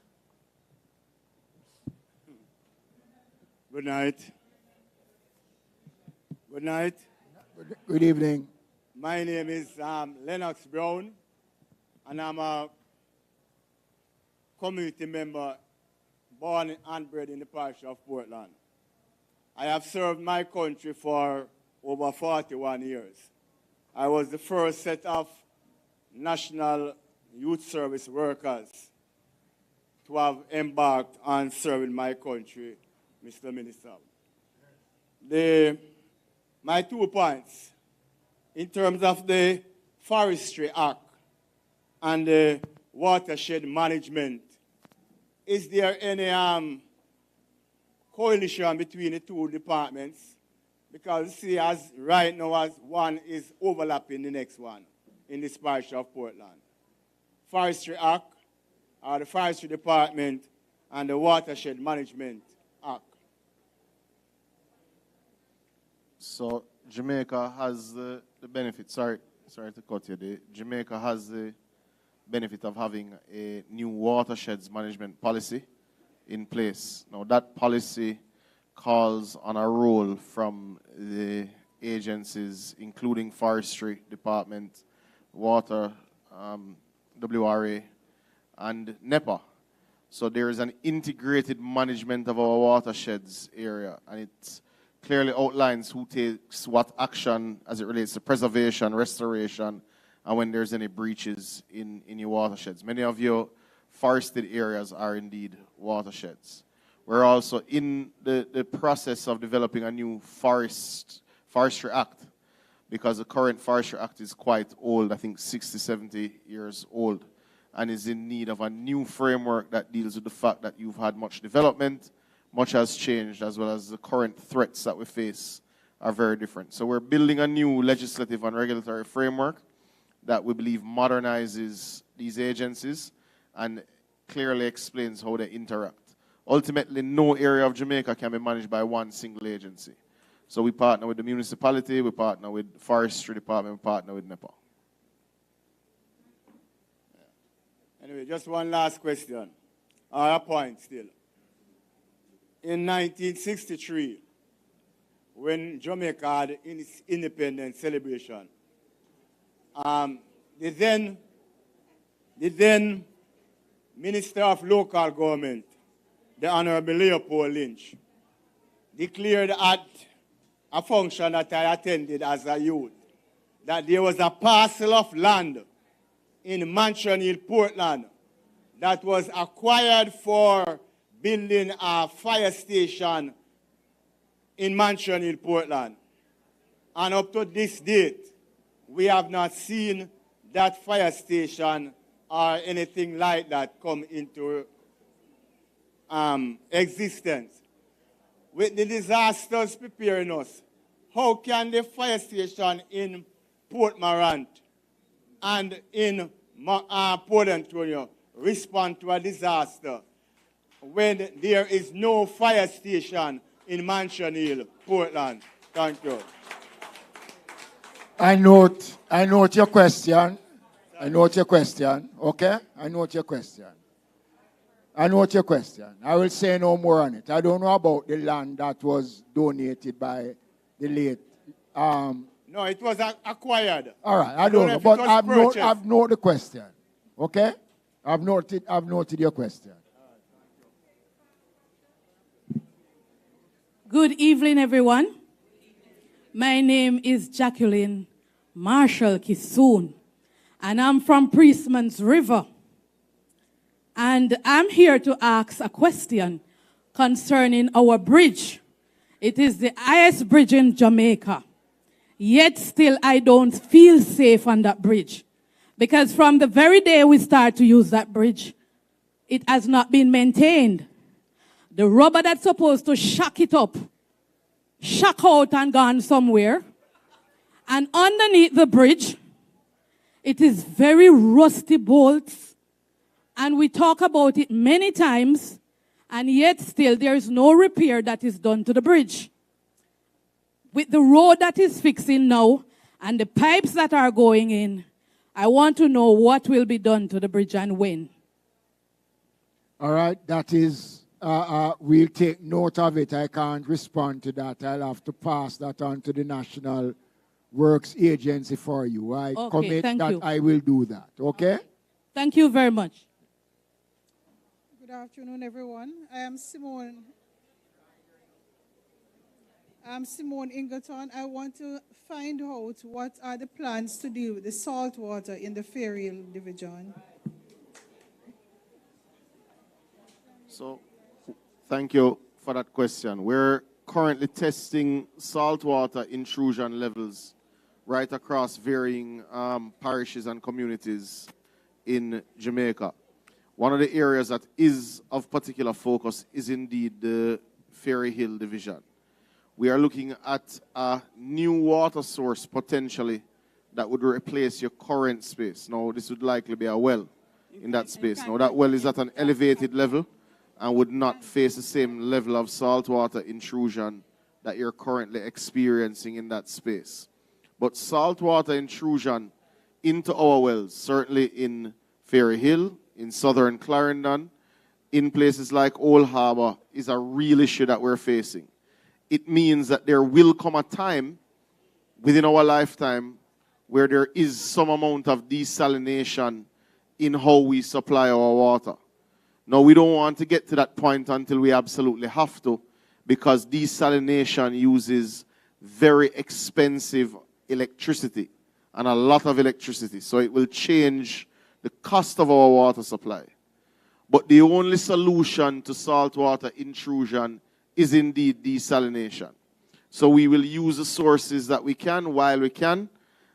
Speaker 13: Good night. Good night.
Speaker 11: Good evening.
Speaker 13: My name is Lennox Brown, and I'm a community member born and bred in the parish of Portland. I have served my country for over 41 years. I was the first set of national youth service workers to have embarked on serving my country, Mr. Minister. My 2 points, in terms of the Forestry Act and the watershed management, is there any coalition between the 2 departments? Because see, as right now, as one is overlapping the next one in this parish of Portland. Forestry Act, or the Forestry Department, and the Watershed Management Act.
Speaker 10: So Jamaica has the benefit, sorry to cut you there. Jamaica has the benefit of having a new watersheds management policy in place. Now that policy calls on a role from the agencies, including Forestry Department, Water, WRA, and NEPA. So there is an integrated management of our watersheds area, and it clearly outlines who takes what action as it relates to preservation, restoration, and when there's any breaches in your watersheds. Many of your forested areas are indeed watersheds. We're also in the process of developing a new Forestry Act, because the current Forestry Act is quite old, I think 60, 70 years old, and is in need of a new framework that deals with the fact that you've had much development, much has changed, as well as the current threats that we face are very different. So we're building a new legislative and regulatory framework that we believe modernizes these agencies and clearly explains how they interact. Ultimately, no area of Jamaica can be managed by one single agency. So we partner with the municipality, we partner with Forestry Department, we partner with NEPA.
Speaker 13: Anyway, just one last question, or a point still. In 1963, when Jamaica had its independence celebration, the then Minister of Local Government, the Honorable Leopold Lynch, declared at a function that I attended as a youth that there was a parcel of land in Mansion Hill, Portland, that was acquired for building a fire station in Mansion Hill, Portland. And up to this date, we have not seen that fire station or anything like that come into existence. With the disasters preparing us, how can the fire station in Port Morant and in Port Antonio respond to a disaster when there is no fire station in Mansion Hill, Portland? Thank you.
Speaker 11: I note your question. I note your question, okay? I note your question. I note your question. I will say no more on it. I don't know about the land that was donated by the late.
Speaker 13: No, it was acquired.
Speaker 11: All right, I don't know, but I've noted the question, okay? I've noted your question.
Speaker 14: Good evening, everyone. My name is Jacqueline Marshall Kisoon, and I'm from Priestman's River. And I'm here to ask a question concerning our bridge. It is the highest bridge in Jamaica. Yet still I don't feel safe on that bridge. Because from the very day we start to use that bridge, it has not been maintained. The rubber that's supposed to shock it up, shock out and gone somewhere. And underneath the bridge, it is very rusty bolts. And we talk about it many times, and yet still there is no repair that is done to the bridge. with the road that is fixing now and the pipes that are going in, I want to know what will be done to the bridge and when.
Speaker 11: All right, that is, we'll take note of it. I can't respond to that. I'll have to pass that on to the National Works Agency for you. I commit that I will do that, okay?
Speaker 14: Thank you very much.
Speaker 15: Good afternoon, everyone. I am Simone. I'm Simone Ingleton. I want to find out what are the plans to deal with the salt water in the Ferry Hill division.
Speaker 10: So, thank you for that question. We're currently testing saltwater intrusion levels right across varying parishes and communities in Jamaica. One of the areas that is of particular focus is indeed the Ferry Hill division. We are looking at a new water source potentially that would replace your current space. Now, this would likely be a well in that space. Now, that well is at an elevated level and would not face the same level of saltwater intrusion that you're currently experiencing in that space. But saltwater intrusion into our wells, certainly in Ferry Hill, in southern Clarendon, in places like Old Harbour, is a real issue that we're facing. It means that there will come a time within our lifetime where there is some amount of desalination in how we supply our water. Now, we don't want to get to that point until we absolutely have to, because desalination uses very expensive electricity and a lot of electricity. So it will change the cost of our water supply. But the only solution to saltwater intrusion is indeed desalination. So we will use the sources that we can while we can,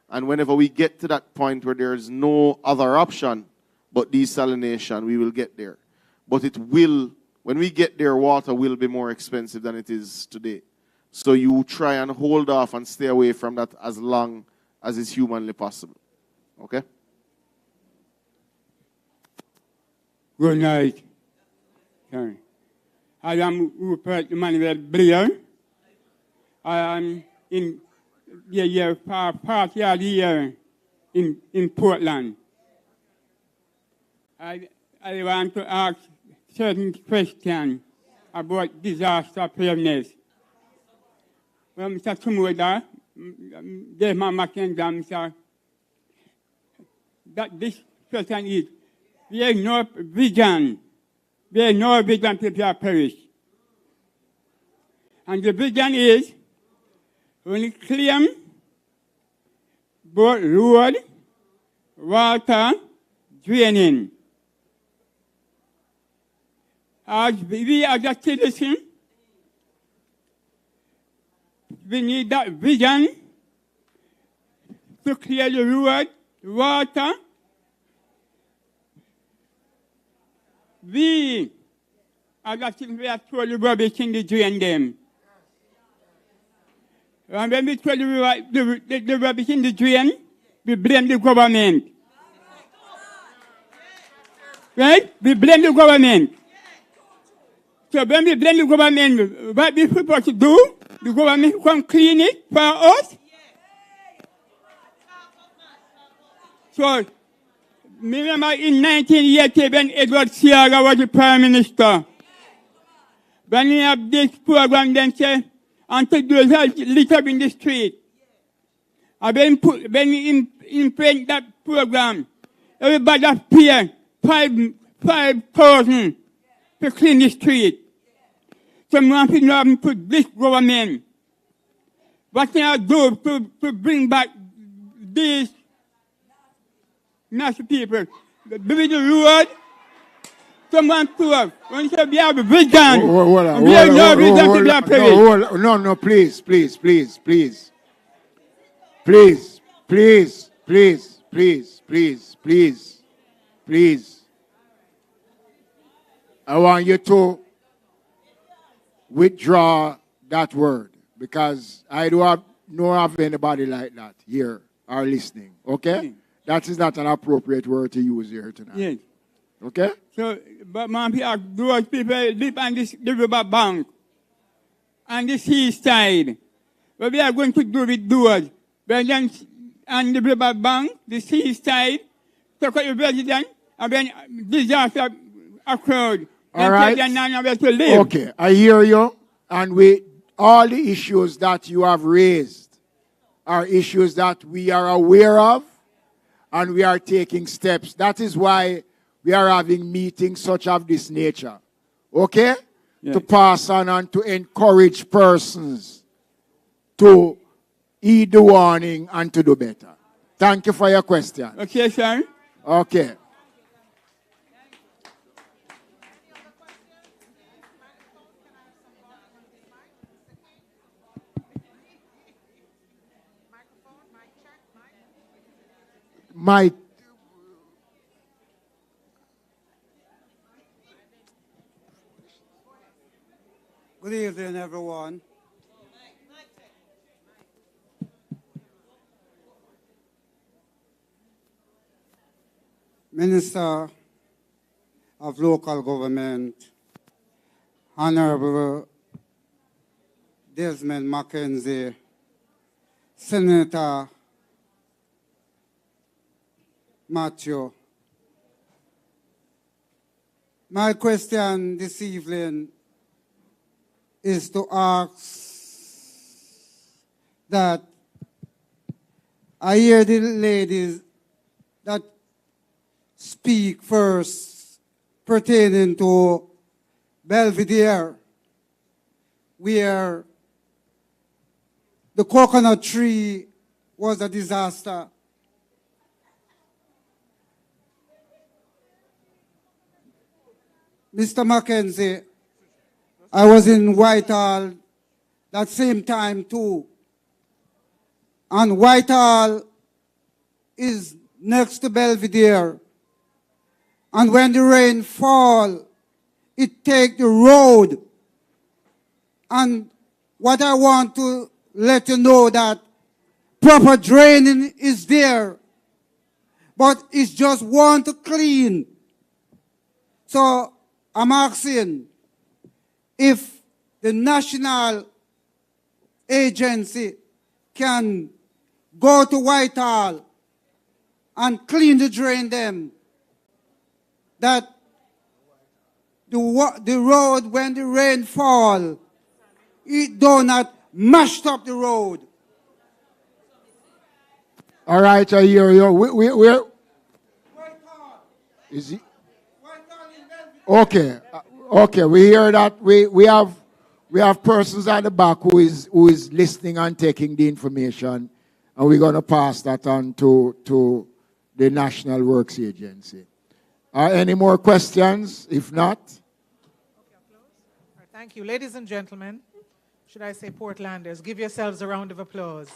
Speaker 10: and whenever we get to that point where there is no other option but desalination, we will get there. But it will, when we get there, water will be more expensive than it is today. So you try and hold off and stay away from that as long as is humanly possible. Okay?
Speaker 16: Good night. Sorry. I am Rupert Emmanuel Blair. I am in the part here in Portland. I want to ask certain questions about disaster preparedness. Well, Mr. Tumuda, Desmond McKenzie, Mr. That this question is, there is no vision. There is no vision to prepare parish. And the vision is only claim both road, water, draining. As we as a citizen, we need that vision to clear the road, water. We, as a citizen, we are told the rubbish in the drain them. And when we throw the rubbish in the drain, we blame the government. Right? We blame the government. So when we blame the government, what we supposed to do? The government come clean it for us. So, remember in 1980 when Edward Sierra was the Prime Minister, when he had this program, then say, until those who litter in the street. And when he implemented that program, everybody pay 5,000 to clean the street. Someone should know to this government. What can I do to bring back these nasty people? Build the road. Someone to us. When you say we have a vision, we have no vision to be a place.
Speaker 11: No, please. Please. I want you to withdraw that word, because I don't have anybody like that here or listening, okay? That is not an appropriate word to use here tonight.
Speaker 16: Yes.
Speaker 11: Okay?
Speaker 16: So, but man, those people live on this river bank, on the seaside. what we are going to do with those. When then on the river bank, the seaside, took out the resident, and when disaster occurred,
Speaker 11: all right.
Speaker 16: then nowhere to live.
Speaker 11: Okay, I hear you. And all the issues that you have raised are issues that we are aware of and we are taking steps. That is why we are having meetings such of this nature. Okay? Yes. To pass on and to encourage persons to heed the warning and to do better. Thank you for your question.
Speaker 16: Okay, sir.
Speaker 11: Okay. Mike.
Speaker 17: Good evening, everyone. Minister of Local Government, Honorable Desmond McKenzie, Senator Matthew. My question this evening is to ask that I hear the ladies that speak first pertaining to Belvedere, where the coconut tree was a disaster. Mr. Mackenzie, I was in Whitehall that same time too. And Whitehall is next to Belvedere. And when the rain fall, it take the road. And what I want to let you know that proper draining is there, but it's just want to clean. So I'm asking if the national agency can go to Whitehall and clean the drain them, that the road, when the rain fall, it do not mash up the road.
Speaker 11: All right, I hear you. Where? Is he? Okay. Okay, we hear that. We have persons at the back who is listening and taking the information, and we're going to pass that on to the National Works Agency. Any more questions? If not,
Speaker 2: thank you, ladies and gentlemen. Should I say Portlanders? Give yourselves a round of applause.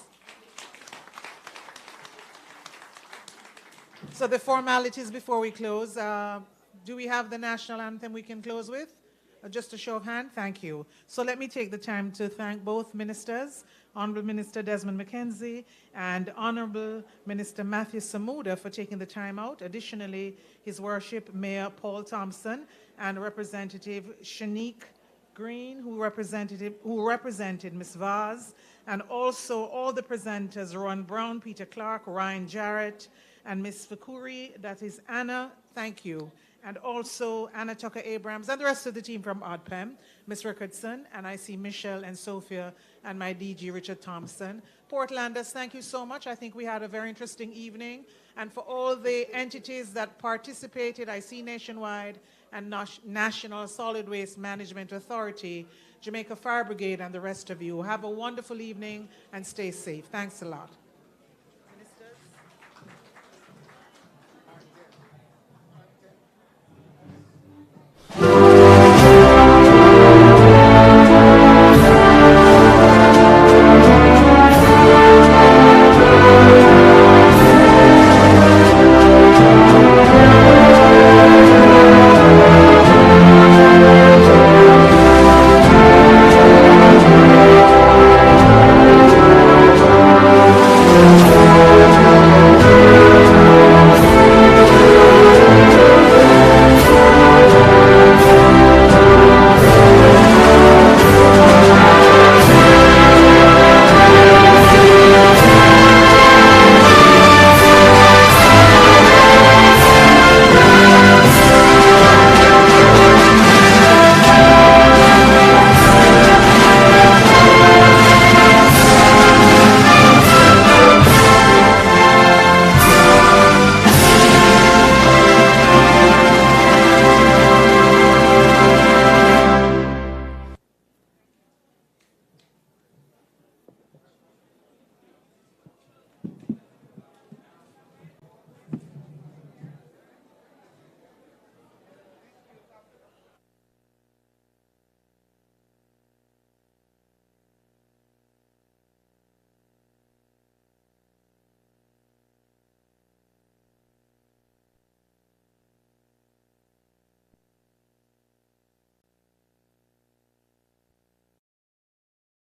Speaker 2: So the formalities before we close. Do we have the national anthem we can close with? Just a show of hand? Thank you. So let me take the time to thank both ministers, Honorable Minister Desmond McKenzie and Honorable Minister Matthew Samuda for taking the time out. Additionally, His Worship Mayor Paul Thompson and Representative Shanique Green, who represented Ms. Vaz, and also all the presenters, Ron Brown, Peter Clark, Ryan Jarrett, and Ms. Fakuri, that is Anna, thank you. And also Anna Tucker Abrams and the rest of the team from ODPEM, Ms. Rickardson, and I see Michelle and Sophia and my DG Richard Thompson. Portlanders, thank you so much. I think we had a very interesting evening. And for all the entities that participated, I see Nationwide and National Solid Waste Management Authority, Jamaica Fire Brigade, and the rest of you. Have a wonderful evening and stay safe. Thanks a lot.